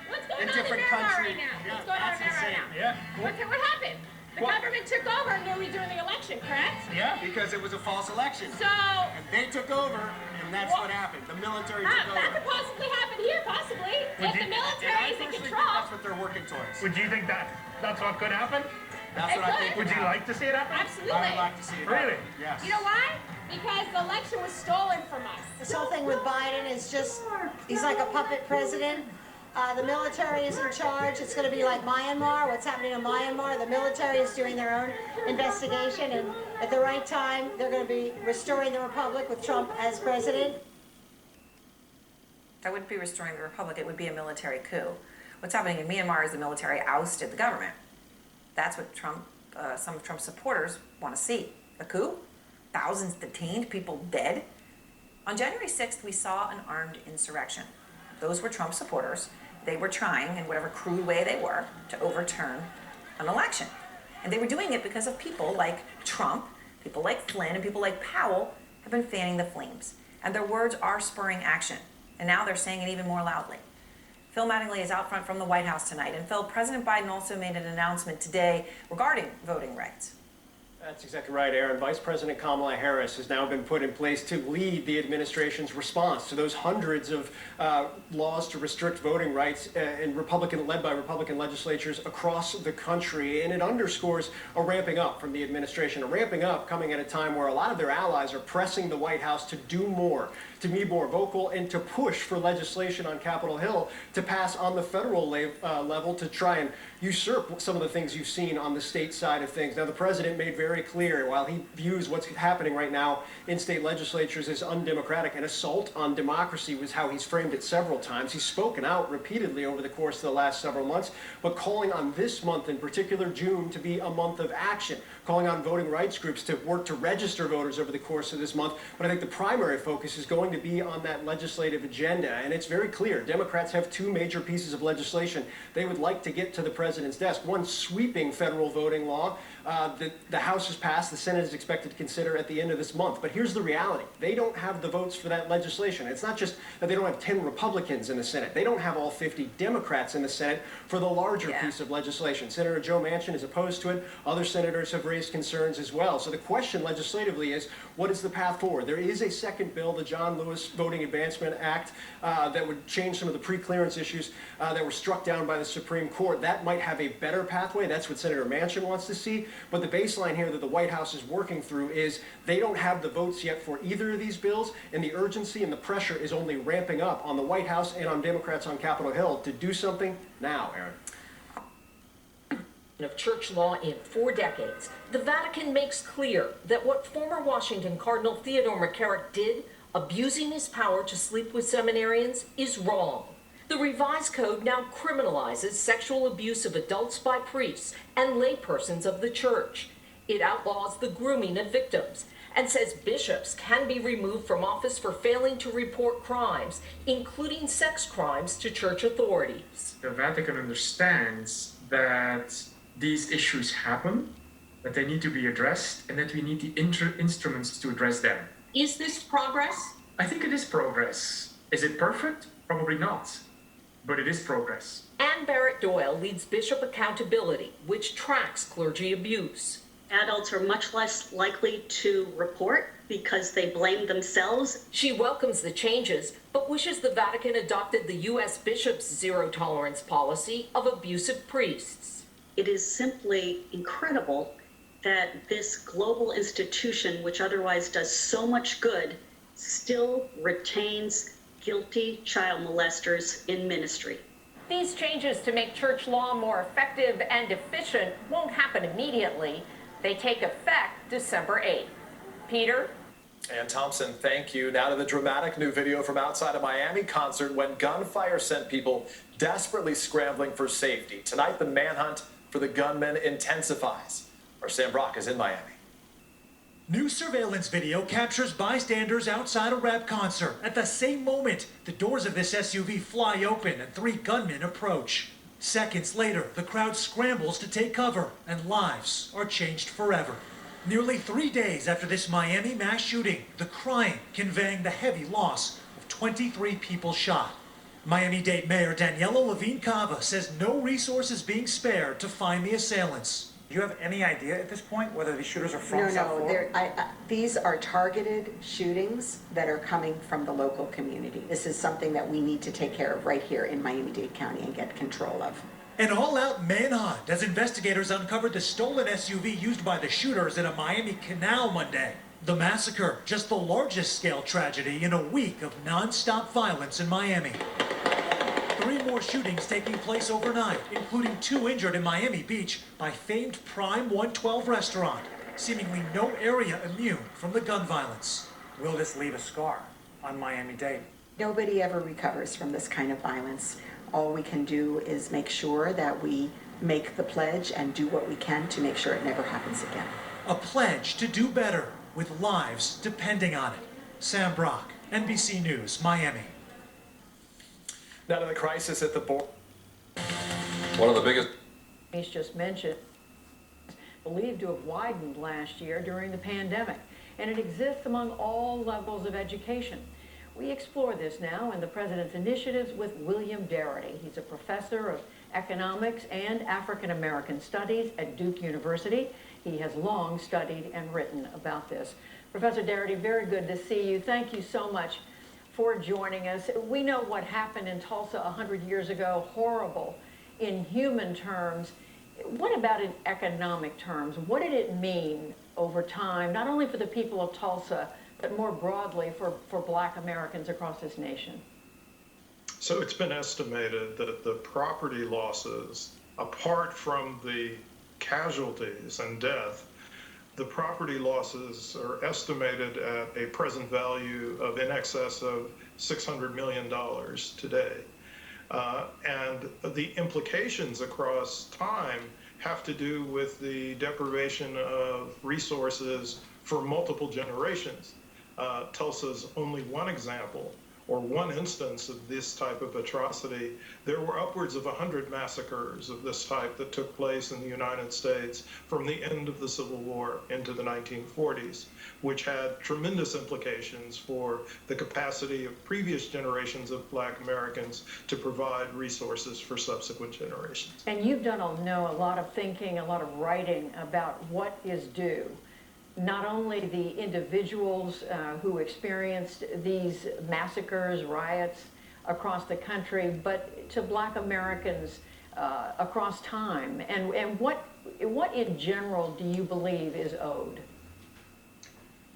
What's going on in Miramar right now? What's going on in Miramar right now? Yeah. What happened? The government took over during the election, correct? Yeah, because it was a false election. So... And they took over, and that's what happened. The military took over. That could possibly happen here, possibly. If the military is in control. That's what they're working towards. Would you think that's what could happen? That's what I think. Would you like to see it happen? Absolutely. I would like to see it happen. Really? Yes. You know why? Because the election was stolen from us. This whole thing with Biden is just, he's like a puppet president. The military is in charge. It's going to be like Myanmar. What's happening in Myanmar? The military is doing their own investigation, and at the right time, they're going to be restoring the republic with Trump as president. That wouldn't be restoring the republic. It would be a military coup. What's happening in Myanmar is the military ousted the government. That's what some of Trump's supporters want to see. A coup? Thousands detained, people dead. On January 6th, we saw an armed insurrection. Those were Trump supporters. They were trying, in whatever crude way they were, to overturn an election. And they were doing it because of people like Trump, people like Flynn, and people like Powell have been fanning the flames. And their words are spurring action. And now they're saying it even more loudly. Phil Mattingly is out front from the White House tonight. And Phil, President Biden also made an announcement today regarding voting rights. That's exactly right, Aaron. Vice President Kamala Harris has now been put in place to lead the administration's response to those hundreds of laws to restrict voting rights led by Republican legislatures across the country. And it underscores a ramping up from the administration, a ramping up coming at a time where a lot of their allies are pressing the White House to do more, to be more vocal, and to push for legislation on Capitol Hill to pass on the federal level to try and usurp some of the things you've seen on the state side of things. Now, the president made very clear, while he views what's happening right now in state legislatures as undemocratic, an assault on democracy was how he's framed it several times. He's spoken out repeatedly over the course of the last several months, but calling on this month in particular, June, to be a month of action, calling on voting rights groups to work to register voters over the course of this month. But I think the primary focus is going to be on that legislative agenda, and it's very clear. Democrats have two major pieces of legislation they would like to get to the president's desk. One, sweeping federal voting law that the House has passed, the Senate is expected to consider at the end of this month. But here's the reality. They don't have the votes for that legislation. It's not just that they don't have 10 Republicans in the Senate. They don't have all 50 Democrats in the Senate for the larger piece of legislation. Senator Joe Manchin is opposed to it. Other senators have raised concerns as well. So the question legislatively is, what is the path forward? There is a second bill, the John Lewis Voting Advancement Act, that would change some of the pre-clearance issues that were struck down by the Supreme Court. That might have a better pathway. That's what Senator Manchin wants to see. But the baseline here that the White House is working through is they don't have the votes yet for either of these bills, and the urgency and the pressure is only ramping up on the White House and on Democrats on Capitol Hill to do something now, Aaron. Of church law in 4 decades, the Vatican makes clear that what former Washington Cardinal Theodore McCarrick did, abusing his power to sleep with seminarians, is wrong. The revised code now criminalizes sexual abuse of adults by priests and laypersons of the church. It outlaws the grooming of victims and says bishops can be removed from office for failing to report crimes, including sex crimes, to church authorities. The Vatican understands that these issues happen, that they need to be addressed, and that we need the instruments to address them. Is this progress? I think it is progress. Is it perfect? Probably not. But it is progress. Ann Barrett-Doyle leads Bishop Accountability, which tracks clergy abuse. Adults are much less likely to report because they blame themselves. She welcomes the changes, but wishes the Vatican adopted the U.S. bishops' zero-tolerance policy of abusive priests. It is simply incredible that this global institution, which otherwise does so much good, still retains guilty child molesters in ministry. These changes to make church law more effective and efficient won't happen immediately. They take effect December 8th. Peter? Ann Thompson, thank you. Now to the dramatic new video from outside a Miami concert when gunfire sent people desperately scrambling for safety. Tonight, the manhunt for the gunman intensifies. Our Sam Brock is in Miami. New surveillance video captures bystanders outside a rap concert. At the same moment, the doors of this SUV fly open and 3 gunmen approach. Seconds later, the crowd scrambles to take cover, and lives are changed forever. Nearly 3 days after this Miami mass shooting, the crime conveying the heavy loss of 23 people shot. Miami-Dade Mayor Daniela Levine Cava says no resources being spared to find the assailants. Do you have any idea at this point whether these shooters are from South Florida? These are targeted shootings that are coming from the local community. This is something that we need to take care of right here in Miami-Dade County and get control of. An all-out manhunt as investigators uncovered the stolen SUV used by the shooters in a Miami canal Monday. The massacre, just the largest scale tragedy in a week of non-stop violence in Miami. 3 more shootings taking place overnight, including 2 injured in Miami Beach by famed Prime 112 restaurant. Seemingly no area immune from the gun violence. Will this leave a scar on Miami-Dade? Nobody ever recovers from this kind of violence. All we can do is make sure that we make the pledge and do what we can to make sure it never happens again. A pledge to do better, with lives depending on it. Sam Brock, NBC News, Miami. Now to the crisis at the border. One of the biggest. He's just mentioned, believed to have widened last year during the pandemic, and it exists among all levels of education. We explore this now in the President's initiatives with William Darity. He's a professor of economics and African American studies at Duke University. He has long studied and written about this. Professor Darity, very good to see you. Thank you so much for joining us. We know what happened in Tulsa 100 years ago, horrible in human terms. What about in economic terms? What did it mean over time, not only for the people of Tulsa, but more broadly for Black Americans across this nation? So it's been estimated that the property losses, apart from the casualties and death, the property losses are estimated at a present value of in excess of $600 million today. And the implications across time have to do with the deprivation of resources for multiple generations. Tulsa's only one example, or one instance of this type of atrocity. There were upwards of 100 massacres of this type that took place in the United States from the end of the Civil War into the 1940s, which had tremendous implications for the capacity of previous generations of Black Americans to provide resources for subsequent generations. And you've done, a lot of thinking, a lot of writing about what is due. Not only the individuals who experienced these massacres, riots across the country, but to Black Americans across time. And what What in general do you believe is owed?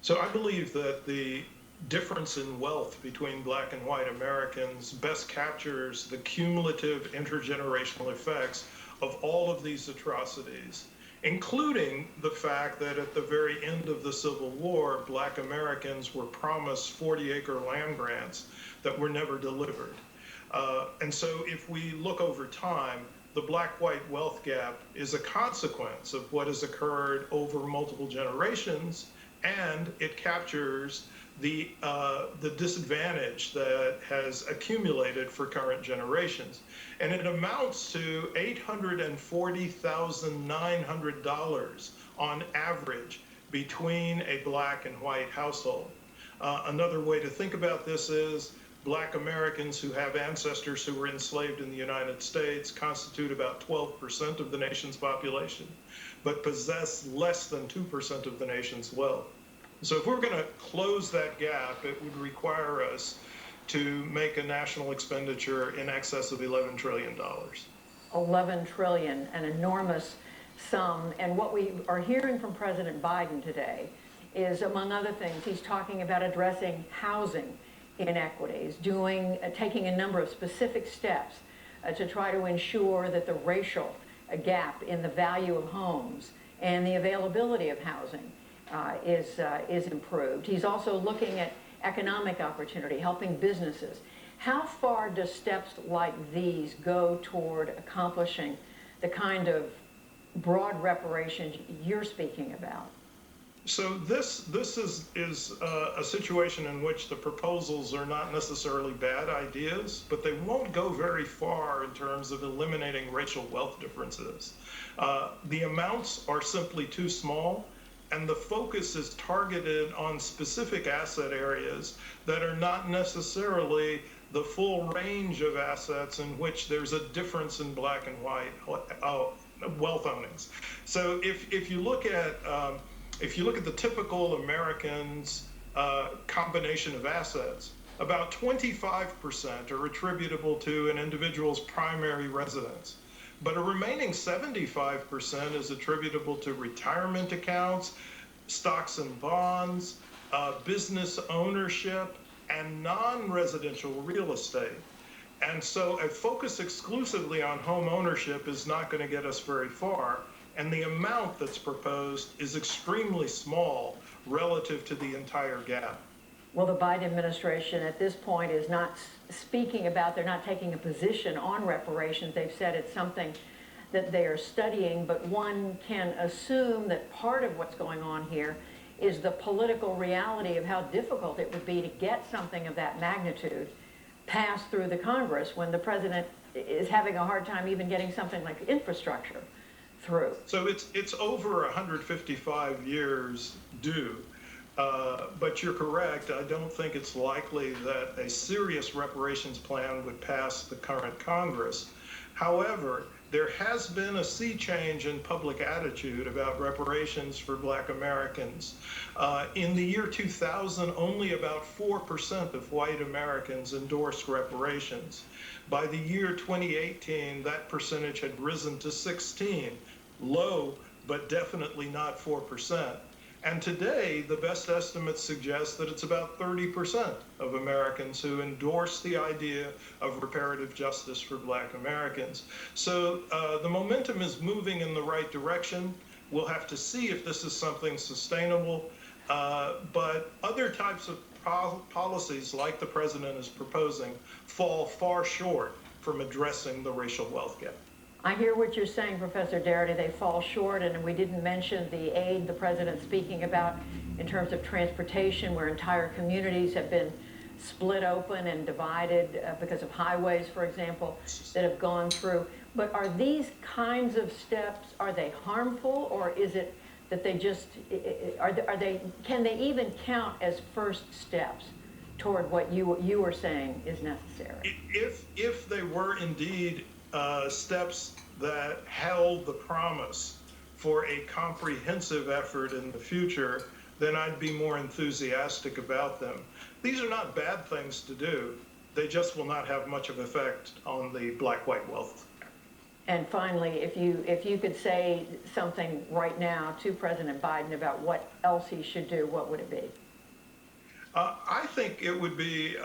So I believe that the difference in wealth between black and white Americans best captures the cumulative intergenerational effects of all of these atrocities, including the fact that at the very end of the Civil War, black Americans were promised 40-acre land grants that were never delivered. And so if we look over time, the black-white wealth gap is a consequence of what has occurred over multiple generations, and it captures the disadvantage that has accumulated for current generations. And it amounts to $840,900 on average between a black and white household. Another way to think about this is black Americans who have ancestors who were enslaved in the United States constitute about 12% of the nation's population, but possess less than 2% of the nation's wealth. So if we're going to close that gap, it would require us to make a national expenditure in excess of $11 trillion. 11 trillion, an enormous sum. And what we are hearing from President Biden today is, among other things, he's talking about addressing housing inequities, taking a number of specific steps to try to ensure that the racial gap in the value of homes and the availability of housing is improved. He's also looking at economic opportunity, helping businesses. How far do steps like these go toward accomplishing the kind of broad reparations you're speaking about? So this is a situation in which the proposals are not necessarily bad ideas, but they won't go very far in terms of eliminating racial wealth differences. The amounts are simply too small, and the focus is targeted on specific asset areas that are not necessarily the full range of assets in which there's a difference in black and white wealth ownings. So if you look at the typical American's combination of assets, about 25% are attributable to an individual's primary residence. But a remaining 75% is attributable to retirement accounts, stocks and bonds, business ownership, and non-residential real estate. And so a focus exclusively on home ownership is not going to get us very far. And the amount that's proposed is extremely small relative to the entire gap. Well, the Biden administration at this point is not speaking about, they're not taking a position on reparations. They've said it's something that they are studying, but one can assume that part of what's going on here is the political reality of how difficult it would be to get something of that magnitude passed through the Congress when the president is having a hard time even getting something like infrastructure through. So it's over 155 years due. But you're correct. I don't think it's likely that a serious reparations plan would pass the current Congress. However, there has been a sea change in public attitude about reparations for black Americans. In the year 2000, only about 4% of white Americans endorsed reparations. By the year 2018, that percentage had risen to 16%, low, but definitely not 4%. And today, the best estimates suggest that it's about 30% of Americans who endorse the idea of reparative justice for black Americans. So the momentum is moving in the right direction. We'll have to see if this is something sustainable. But other types of policies, like the president is proposing, fall far short from addressing the racial wealth gap. I hear what you're saying, Professor Darity. They fall short, and we didn't mention the aid the president's speaking about in terms of transportation, where entire communities have been split open and divided because of highways, for example, that have gone through. But are these kinds of steps, are they harmful, or is it that they just, can they even count as first steps toward what you were saying is necessary? If they were indeed steps that held the promise for a comprehensive effort in the future, then I'd be more enthusiastic about them. These are not bad things to do. They just will not have much of effect on the black-white wealth. And finally, if you could say something right now to President Biden about what else he should do, what would it be? I think it would be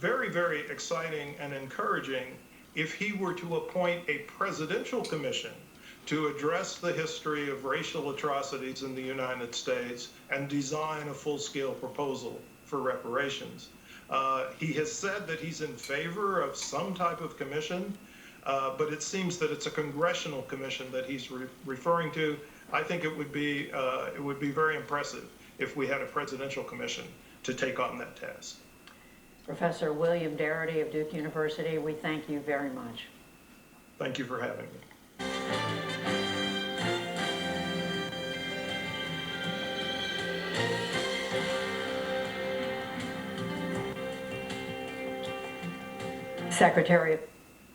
very, very exciting and encouraging if he were to appoint a presidential commission to address the history of racial atrocities in the United States and design a full-scale proposal for reparations. He has said that he's in favor of some type of commission, but it seems that it's a congressional commission that he's referring to. I think it would be very impressive if we had a presidential commission to take on that task. Professor William Darity of Duke University, we thank you very much. Thank you for having me. Secretary.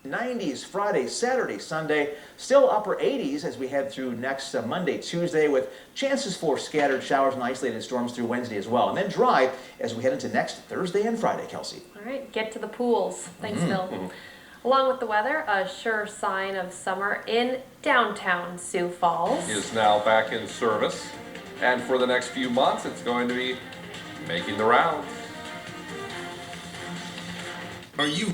90s Friday, Saturday, Sunday, still upper 80s as we head through next Monday, Tuesday, with chances for scattered showers and isolated storms through Wednesday as well. And then dry as we head into next Thursday and Friday, Kelsey. All right, get to the pools. Thanks, Phil. Along with the weather, a sure sign of summer in downtown Sioux Falls. Is now back in service. And for the next few months, it's going to be making the rounds. Are you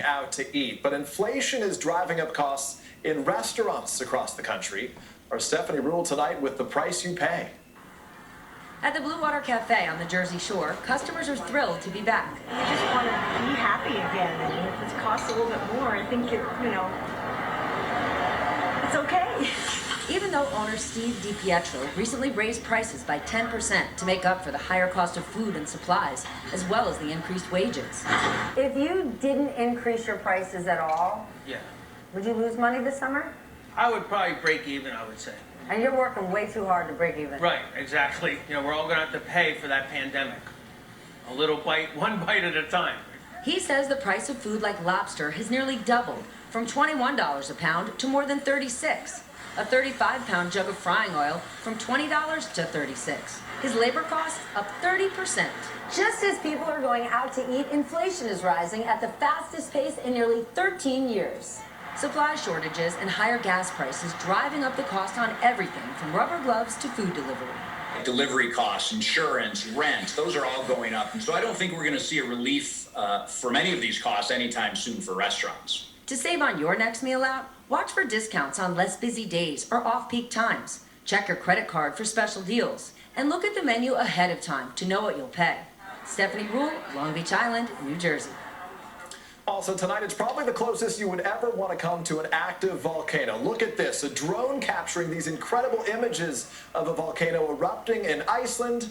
out to eat? But inflation is driving up costs in restaurants across the country. Our Stephanie Rule tonight with the price you pay. At the Blue Water Cafe on the Jersey Shore, customers are thrilled to be back. You just want to be happy again, and if it costs a little bit more, I think it's okay. Even though owner Steve DiPietro recently raised prices by 10% to make up for the higher cost of food and supplies, as well as the increased wages. If you didn't increase your prices at all, would you lose money this summer? I would probably break even, I would say. And you're working way too hard to break even. Right, exactly. We're all gonna have to pay for that pandemic. A little bite, one bite at a time. He says the price of food like lobster has nearly doubled, from $21 a pound to more than $36. A 35-pound jug of frying oil from $20 to $36. His labor costs up 30%. Just as people are going out to eat, inflation is rising at the fastest pace in nearly 13 years. Supply shortages and higher gas prices driving up the cost on everything from rubber gloves to food delivery. Delivery costs, insurance, rent, those are all going up. And so I don't think we're going to see a relief from any of these costs anytime soon for restaurants. To save on your next meal out, watch for discounts on less busy days or off-peak times. Check your credit card for special deals. And look at the menu ahead of time to know what you'll pay. Stephanie Rule, Long Beach Island, New Jersey. Also tonight, it's probably the closest you would ever want to come to an active volcano. Look at this, a drone capturing these incredible images of a volcano erupting in Iceland,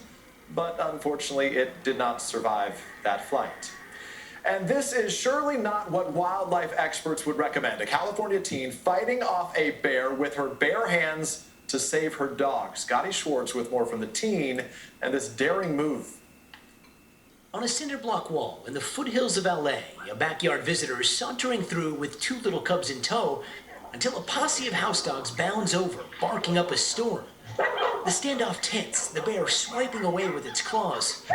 but unfortunately it did not survive that flight. And this is surely not what wildlife experts would recommend. A California teen fighting off a bear with her bare hands to save her dog. Scotty Schwartz with more from the teen and this daring move. On a cinder block wall in the foothills of LA, a backyard visitor is sauntering through with two little cubs in tow until a posse of house dogs bounds over, barking up a storm. The standoff tense, the bear swiping away with its claws.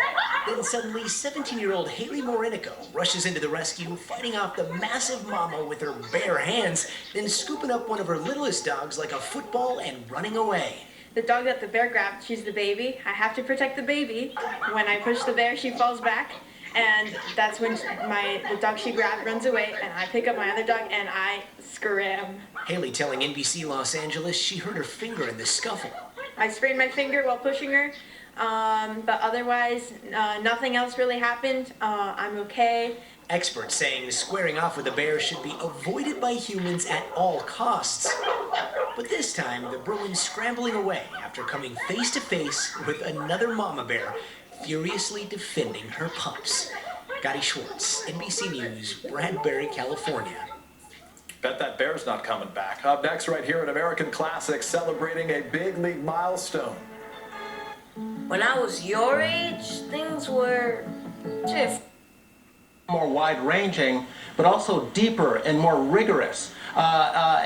Then suddenly, 17-year-old Haley Morinico rushes into the rescue, fighting off the massive mama with her bare hands, then scooping up one of her littlest dogs like a football and running away. The dog that the bear grabbed, she's the baby. I have to protect the baby. When I push the bear, she falls back. And that's when the dog she grabbed runs away, and I pick up my other dog, and I scram. Haley telling NBC Los Angeles she hurt her finger in the scuffle. I sprained my finger while pushing her, but otherwise, nothing else really happened. I'm okay. Experts saying squaring off with a bear should be avoided by humans at all costs. But this time, the Bruins scrambling away after coming face to face with another mama bear, furiously defending her pups. Scotty Schwartz, NBC News, Bradbury, California. Bet that bear's not coming back. Up next right here at American Classics, celebrating a big league milestone. When I was your age, things were different. More wide-ranging, but also deeper and more rigorous. I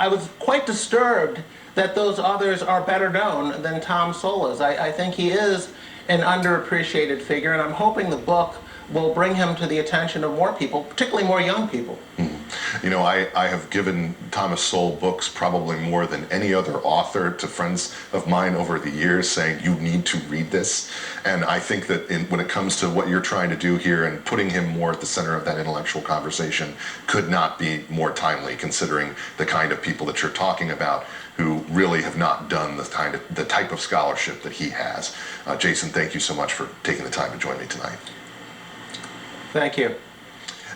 was quite disturbed that those others are better known than Tom Solas. I think he is an underappreciated figure, and I'm hoping the book will bring him to the attention of more people, particularly more young people. You know, I have given Thomas Sowell books probably more than any other author to friends of mine over the years, saying you need to read this. And I think that when it comes to what you're trying to do here and putting him more at the center of that intellectual conversation could not be more timely, considering the kind of people that you're talking about who really have not done the type of scholarship that he has. Jason, thank you so much for taking the time to join me tonight. Thank you.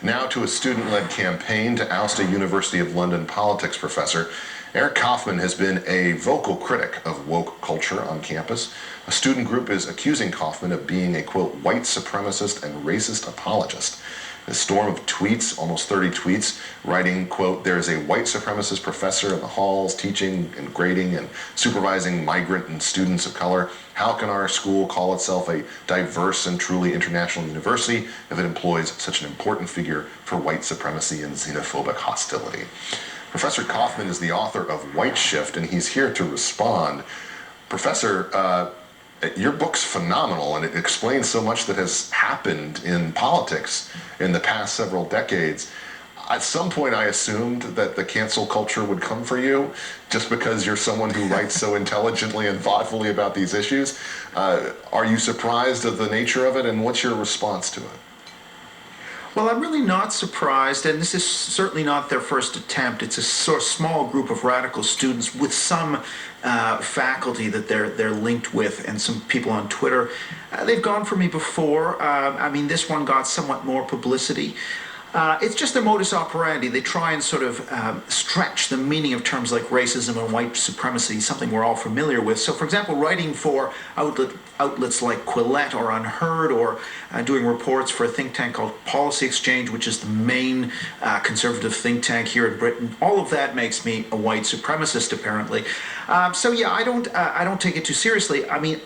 Now to a student-led campaign to oust a University of London politics professor. Eric Kaufman has been a vocal critic of woke culture on campus. A student group is accusing Kaufman of being a, quote, white supremacist and racist apologist. A storm of tweets, almost 30 tweets, writing, quote, there is a white supremacist professor in the halls teaching and grading and supervising migrant and students of color. How can our school call itself a diverse and truly international university if it employs such an important figure for white supremacy and xenophobic hostility? Professor Kaufman is the author of White Shift, and he's here to respond. Professor, your book's phenomenal, and it explains so much that has happened in politics in the past several decades. At some point, I assumed that the cancel culture would come for you, just because you're someone who writes so intelligently and thoughtfully about these issues. Are you surprised at the nature of it, and what's your response to it? Well, I'm really not surprised, and this is certainly not their first attempt. It's a sort of small group of radical students with some faculty that they're linked with, and some people on Twitter. They've gone for me before. I mean, this one got somewhat more publicity. It's just their modus operandi. They try and sort of stretch the meaning of terms like racism and white supremacy, something we're all familiar with. So, for example, writing for outlets like Quillette or Unheard, or doing reports for a think tank called Policy Exchange, which is the main conservative think tank here in Britain. All of that makes me a white supremacist, apparently. So yeah, I don't take it too seriously. I mean,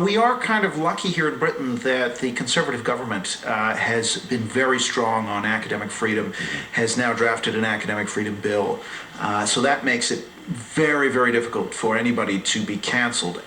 we are kind of lucky here in Britain that the Conservative government has been very strong on academic freedom, has now drafted an academic freedom bill. So that makes it very, very difficult for anybody to be canceled.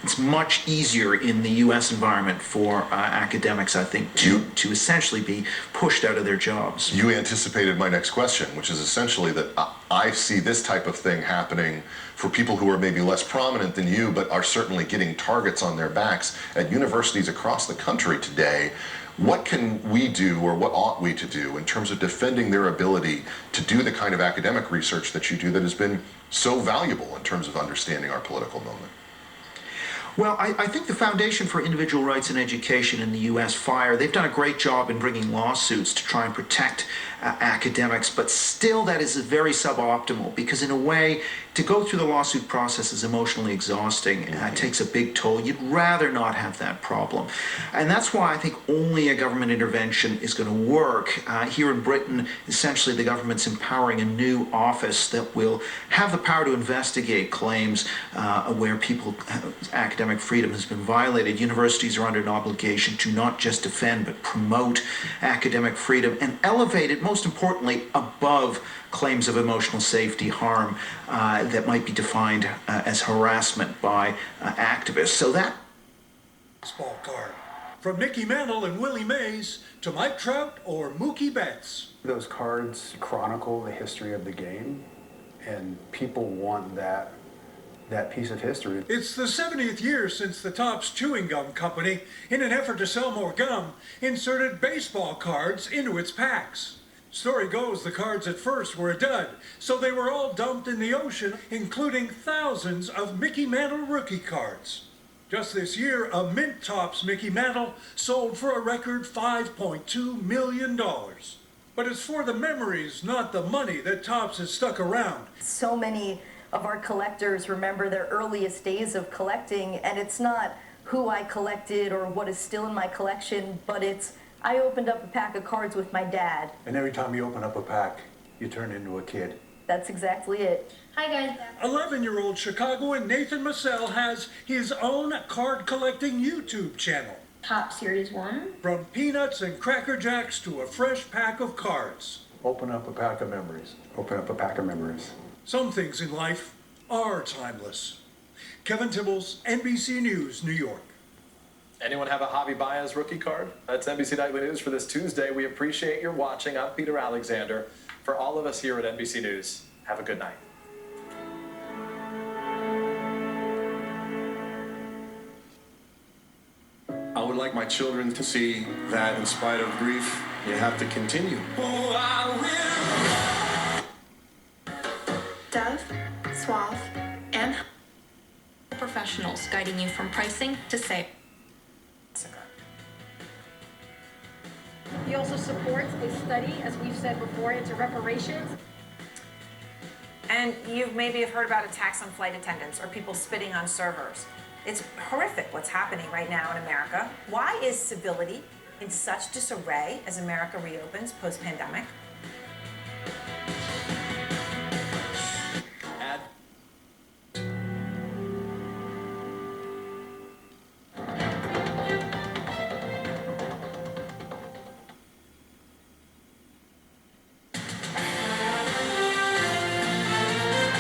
It's much easier in the U.S. environment for academics, I think, to essentially be pushed out of their jobs. You anticipated my next question, which is essentially that I see this type of thing happening for people who are maybe less prominent than you, but are certainly getting targets on their backs at universities across the country today. What can we do, or what ought we to do in terms of defending their ability to do the kind of academic research that you do that has been so valuable in terms of understanding our political moment? Well, I think the Foundation for Individual Rights in Education in the U.S., FIRE, they've done a great job in bringing lawsuits to try and protect academics, but still that is very suboptimal, because in a way, to go through the lawsuit process is emotionally exhausting. It takes a big toll. You'd rather not have that problem. And that's why I think only a government intervention is going to work. Here in Britain, essentially the government's empowering a new office that will have the power to investigate claims where academic freedom has been violated. Universities are under an obligation to not just defend, but promote academic freedom and elevate it, most importantly, above claims of emotional safety harm that might be defined as harassment by activists. So that baseball card. From Mickey Mantle and Willie Mays to Mike Trout or Mookie Betts. Those cards chronicle the history of the game, and people want that piece of history. It's the 70th year since the Topps Chewing Gum Company, in an effort to sell more gum, inserted baseball cards into its packs. Story goes the cards at first were a dud, so they were all dumped in the ocean, including thousands of Mickey Mantle rookie cards. Just this year, a mint Topps Mickey Mantle sold for a record $5.2 million. But it's for the memories, not the money, that Topps has stuck around. So many of our collectors remember their earliest days of collecting, and it's not who I collected or what is still in my collection, but it's I opened up a pack of cards with my dad. And every time you open up a pack, you turn into a kid. That's exactly it. Hi guys. 11-year-old Chicagoan Nathan Massell has his own card collecting YouTube channel. Top Series 1. From peanuts and Cracker Jacks to a fresh pack of cards. Open up a pack of memories. Open up a pack of memories. Some things in life are timeless. Kevin Tibbles, NBC News, New York. Anyone have a Javi Baez rookie card? That's NBC Nightly News for this Tuesday. We appreciate your watching. I'm Peter Alexander. For all of us here at NBC News, have a good night. I would like my children to see that in spite of grief, you have to continue. Dove, Suave, and professionals guiding you from pricing to sale. He also supports a study, as we've said before, into reparations. And you maybe have heard about attacks on flight attendants or people spitting on servers. It's horrific what's happening right now in America. Why is civility in such disarray as America reopens post-pandemic?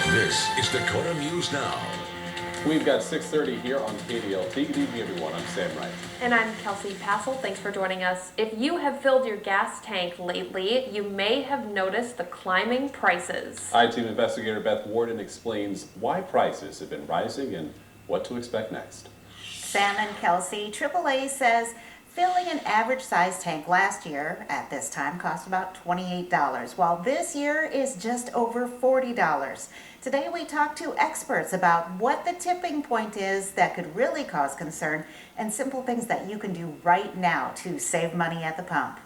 This is Dakota News Now. We've got 6:30 here on KDLT. Good evening, everyone. I'm Sam Wright. And I'm Kelsey Passel. Thanks for joining us. If you have filled your gas tank lately, you may have noticed the climbing prices. I-Team investigator Beth Warden explains why prices have been rising and what to expect next. Sam and Kelsey, AAA says filling an average size tank last year at this time cost about $28, while this year is just over $40. Today we talk to experts about what the tipping point is that could really cause concern and simple things that you can do right now to save money at the pump.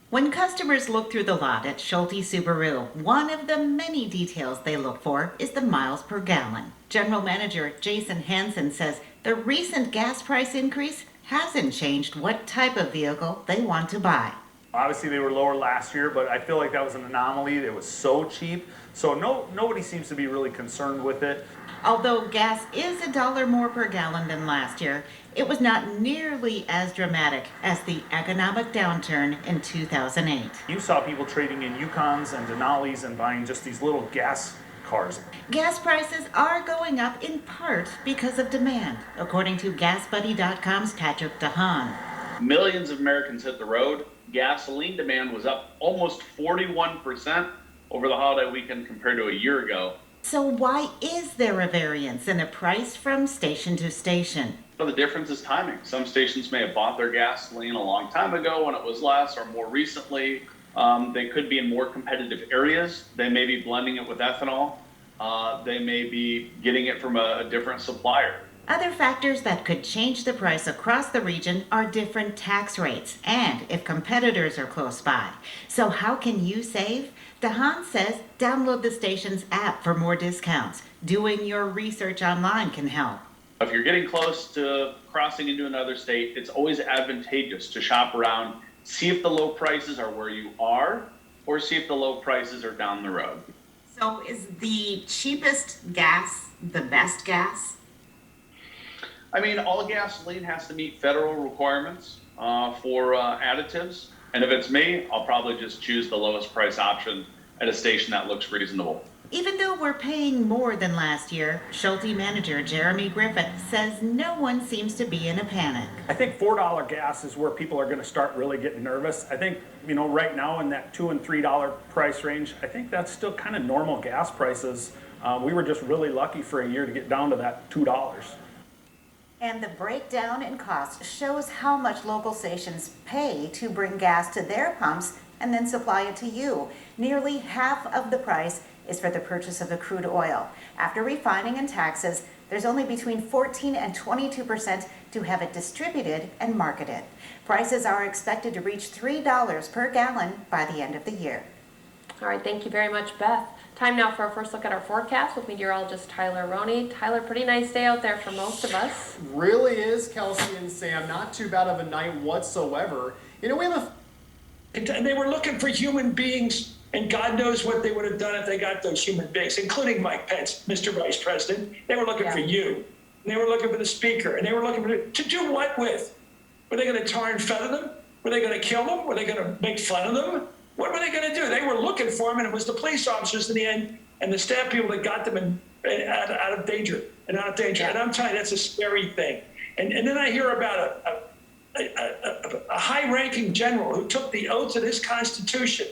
When customers look through the lot at Schulte Subaru, one of the many details they look for is the miles per gallon. General Manager Jason Hansen says the recent gas price increase hasn't changed what type of vehicle they want to buy. Obviously they were lower last year, but I feel like that was an anomaly. It was so cheap. So nobody seems to be really concerned with it. Although gas is $1 more per gallon than last year, it was not nearly as dramatic as the economic downturn in 2008. You saw people trading in Yukons and Denali's and buying just these little gas cars. Gas prices are going up in part because of demand, according to GasBuddy.com's Patrick DeHaan. Millions of Americans hit the road. Gasoline demand was up almost 41% over the holiday weekend compared to a year ago. So why is there a variance in the price from station to station? So the difference is timing. Some stations may have bought their gasoline a long time ago when it was less, or more recently. They could be in more competitive areas. They may be blending it with ethanol. They may be getting it from a different supplier. Other factors that could change the price across the region are different tax rates and if competitors are close by. So how can you save? DeHaan says download the station's app for more discounts. Doing your research online can help. If you're getting close to crossing into another state, it's always advantageous to shop around, see if the low prices are where you are, or see if the low prices are down the road. So is the cheapest gas the best gas? I mean, all gasoline has to meet federal requirements for additives. And if it's me, I'll probably just choose the lowest price option at a station that looks reasonable. Even though we're paying more than last year, Schulte manager Jeremy Griffith says no one seems to be in a panic. I think $4 gas is where people are going to start really getting nervous. I think, right now in that $2 and $3 price range, I think that's still kind of normal gas prices. We were just really lucky for a year to get down to that $2. And the breakdown in cost shows how much local stations pay to bring gas to their pumps and then supply it to you. Nearly half of the price is for the purchase of the crude oil. After refining and taxes, there's only between 14 and 22% to have it distributed and marketed. Prices are expected to reach $3 per gallon by the end of the year. All right, thank you very much, Beth. Time now for our first look at our forecast with meteorologist Tyler Roney. Tyler, pretty nice day out there for most of us. Really is, Kelsey and Sam. Not too bad of a night whatsoever. We have And they were looking for human beings, and God knows what they would have done if they got those human beings, including Mike Pence, Mr. Vice President. They were looking for you. And they were looking for the speaker. And they were looking to do what with? Were they going to tar and feather them? Were they going to kill them? Were they going to make fun of them? What were they going to do? They were looking for him, and it was the police officers in the end and the staff people that got them out of danger. And I'm telling you, that's a scary thing. And then I hear about a high-ranking general who took the oath of this Constitution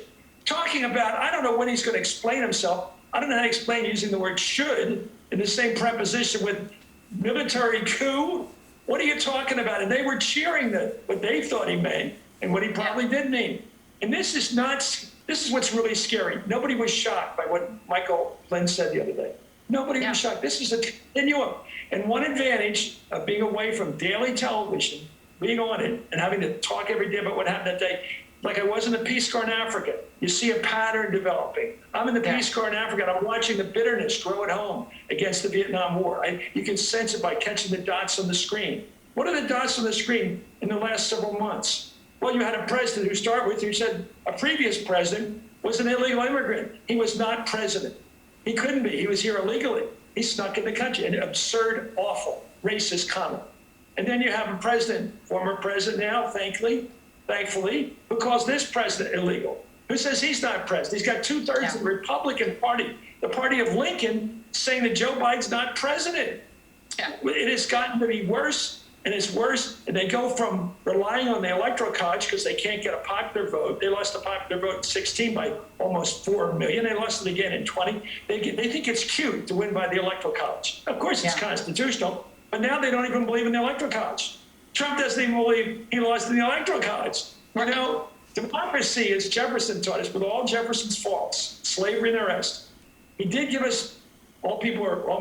talking about, I don't know when he's going to explain himself. I don't know how to explain using the word should in the same preposition with military coup. What are you talking about? And they were cheering what they thought he meant and what he probably did mean. And this is what's really scary. Nobody was shocked by what Michael Flynn said the other day. Nobody was shocked. This is a continuum. And one advantage of being away from daily television, being on it, and having to talk every day about what happened that day, like I was in the Peace Corps in Africa, you see a pattern developing. I'm in the Peace Corps in Africa, and I'm watching the bitterness grow at home against the Vietnam War. You can sense it by catching the dots on the screen. What are the dots on the screen in the last several months? Well, you had a president who started with, who said a previous president was an illegal immigrant. He was not president. He couldn't be. He was here illegally. He snuck in the country. An absurd, awful, racist comment. And then you have a president, former president now, thankfully, who calls this president illegal, who says he's not president. He's got 2/3 of the Republican Party, the party of Lincoln, saying that Joe Biden's not president. It has gotten to be worse, and it's worse. And they go from relying on the Electoral College because they can't get a popular vote. They lost the popular vote in 16 by almost 4 million. They lost it again in 20. They think it's cute to win by the Electoral College. Of course, it's constitutional, but now they don't even believe in the Electoral College. Trump doesn't even believe he lost in the Electoral College. You know, democracy, as Jefferson taught us, with all Jefferson's faults, slavery and the rest, he did give us, all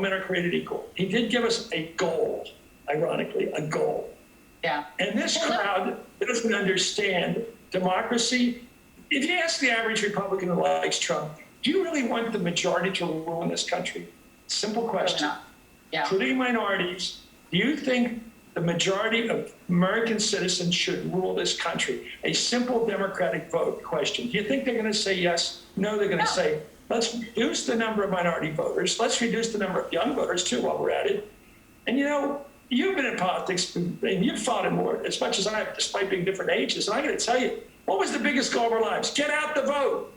men are created equal. He did give us a goal, ironically, a goal. And this crowd doesn't understand democracy. If you ask the average Republican who likes Trump, do you really want the majority to rule in this country? Simple question. Including minorities, do you think the majority of American citizens should rule this country? A simple democratic vote question. Do you think they're going to say yes? No, they're going to say, let's reduce the number of minority voters. Let's reduce the number of young voters, too, while we're at it. And, you know, you've been in politics, and you've fought it more, as much as I have, despite being different ages. And I got to tell you, what was the biggest goal of our lives? Get out the vote.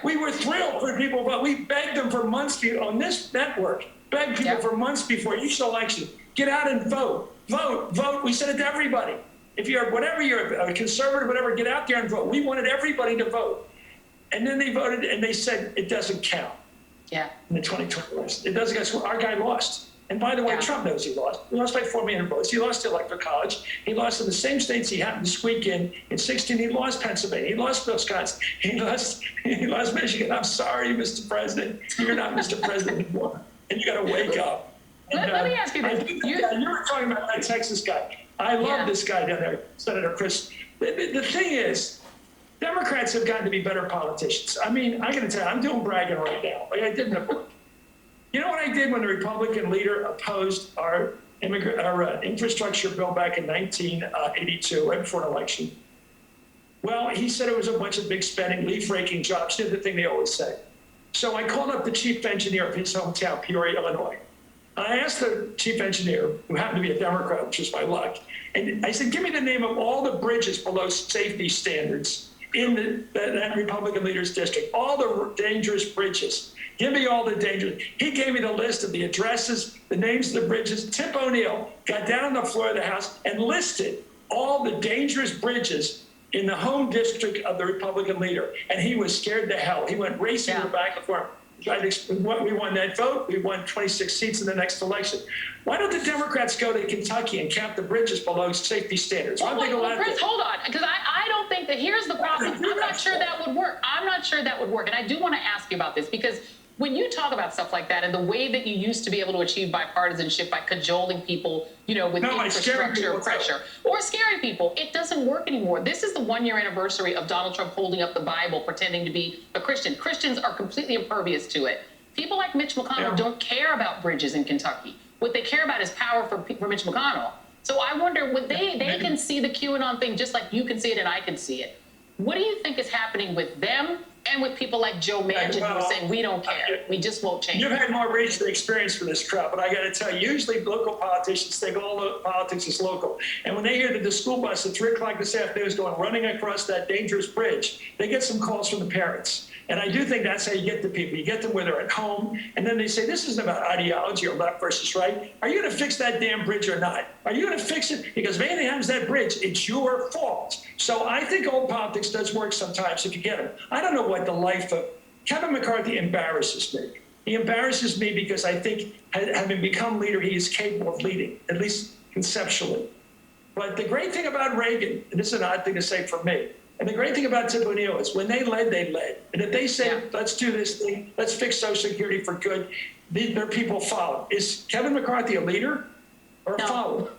We were thrilled for people to vote. We begged them for months on this network, begged people for months before each election, get out and vote. Vote, vote. We said it to everybody. If you're whatever, you're a conservative, whatever, get out there and vote. We wanted everybody to vote. And then they voted and they said it doesn't count. In the 2020 election. It doesn't count. So our guy lost. And by the way, Trump knows he lost. He lost by 4 million votes. He lost the Electoral College. He lost in the same states he happened to squeak in. In 16, he lost Pennsylvania. He lost Wisconsin. He lost Michigan. I'm sorry, Mr. President. You're not Mr. President anymore. And you got to wake up. And, let me ask you this. You were talking about that Texas guy. I love this guy down there, Senator Chris. The thing is, Democrats have gotten to be better politicians. I mean, I got to tell you, I'm doing bragging right now. Like I did in the book. You know what I did when the Republican leader opposed our infrastructure bill back in 1982, right before an election? Well, he said it was a bunch of big spending, leaf-raking jobs, did the thing they always say. So I called up the chief engineer of his hometown, Peoria, Illinois. I asked the chief engineer, who happened to be a Democrat, which was my luck, and I said, give me the name of all the bridges below safety standards in that Republican leader's district, all the dangerous bridges. Give me all the dangerous. He gave me the list of the addresses, the names of the bridges. Tip O'Neill got down on the floor of the House and listed all the dangerous bridges in the home district of the Republican leader. And he was scared to hell. He went racing to the back of the farm. We won that vote. We won 26 seats in the next election. Why don't the Democrats go to Kentucky and count the bridges below safety standards? Well, Chris, hold on, because I don't think that here's the problem. I'm not sure that would work. I'm not sure that would work. And I do want to ask you about this, because when you talk about stuff like that and the way that you used to be able to achieve bipartisanship by cajoling people, you know, with infrastructure pressure or scaring people, it doesn't work anymore. This is the 1-year anniversary of Donald Trump holding up the Bible, pretending to be a Christian. Christians are completely impervious to it. People like Mitch McConnell don't care about bridges in Kentucky. What they care about is power for Mitch McConnell. So I wonder, would they can see the QAnon thing just like you can see it and I can see it. What do you think is happening with them and with people like Joe Manchin who are saying, we don't care, we just won't change? You've had more recent experience for this crowd, but I got to tell you, usually local politicians think all politics is local. And when they hear that the school bus at 3 o'clock this afternoon is going running across that dangerous bridge, they get some calls from the parents. And I do think that's how you get the people. You get them where they're at home, and then they say, this isn't about ideology or left versus right. Are you going to fix that damn bridge or not? Are you going to fix it? Because if anything happens to that bridge, it's your fault. So I think old politics does work sometimes if you get them. I don't know what the life of Kevin McCarthy embarrasses me. He embarrasses me because I think, having become leader, he is capable of leading, at least conceptually. But the great thing about Reagan, and this is an odd thing to say for me, and the great thing about Tip O'Neill is when they led, they led. And if they say, let's do this thing, let's fix Social Security for good, their people follow. Is Kevin McCarthy a leader or a follower?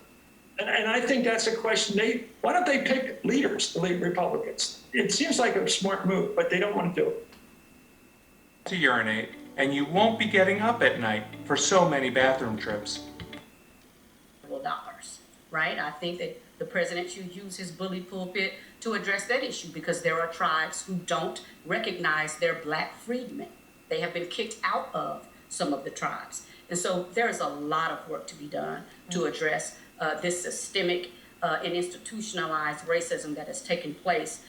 And I think that's a question. Why don't they pick leaders, the lead Republicans? It seems like a smart move, but they don't want to do it. To urinate, and you won't be getting up at night for so many bathroom trips. Dollars, right? I think that the president should use his bully pulpit to address that issue, because there are tribes who don't recognize their black freedmen. They have been kicked out of some of the tribes. And so there is a lot of work to be done to address this systemic and institutionalized racism that has taken place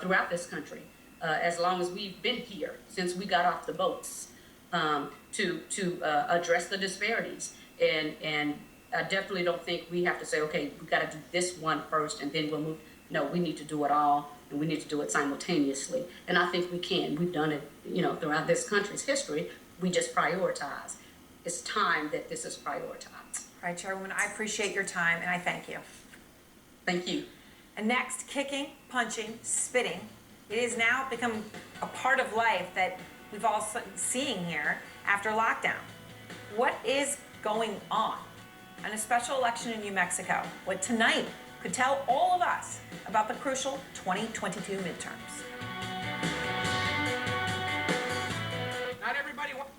throughout this country. As long as we've been here, since we got off the boats, to address the disparities. And I definitely don't think we have to say, okay, we got to do this one first and then we'll move. No, we need to do it all, and we need to do it simultaneously. And I think we can. We've done it, throughout this country's history. We just prioritize. It's time that this is prioritized. All right, Chairwoman, I appreciate your time, and I thank you. Thank you. And next, kicking, punching, spitting. It has now become a part of life that we've all seeing here after lockdown. What is going on? And a special election in New Mexico, what tonight could tell all of us about the crucial 2022 midterms. Not everybody wants.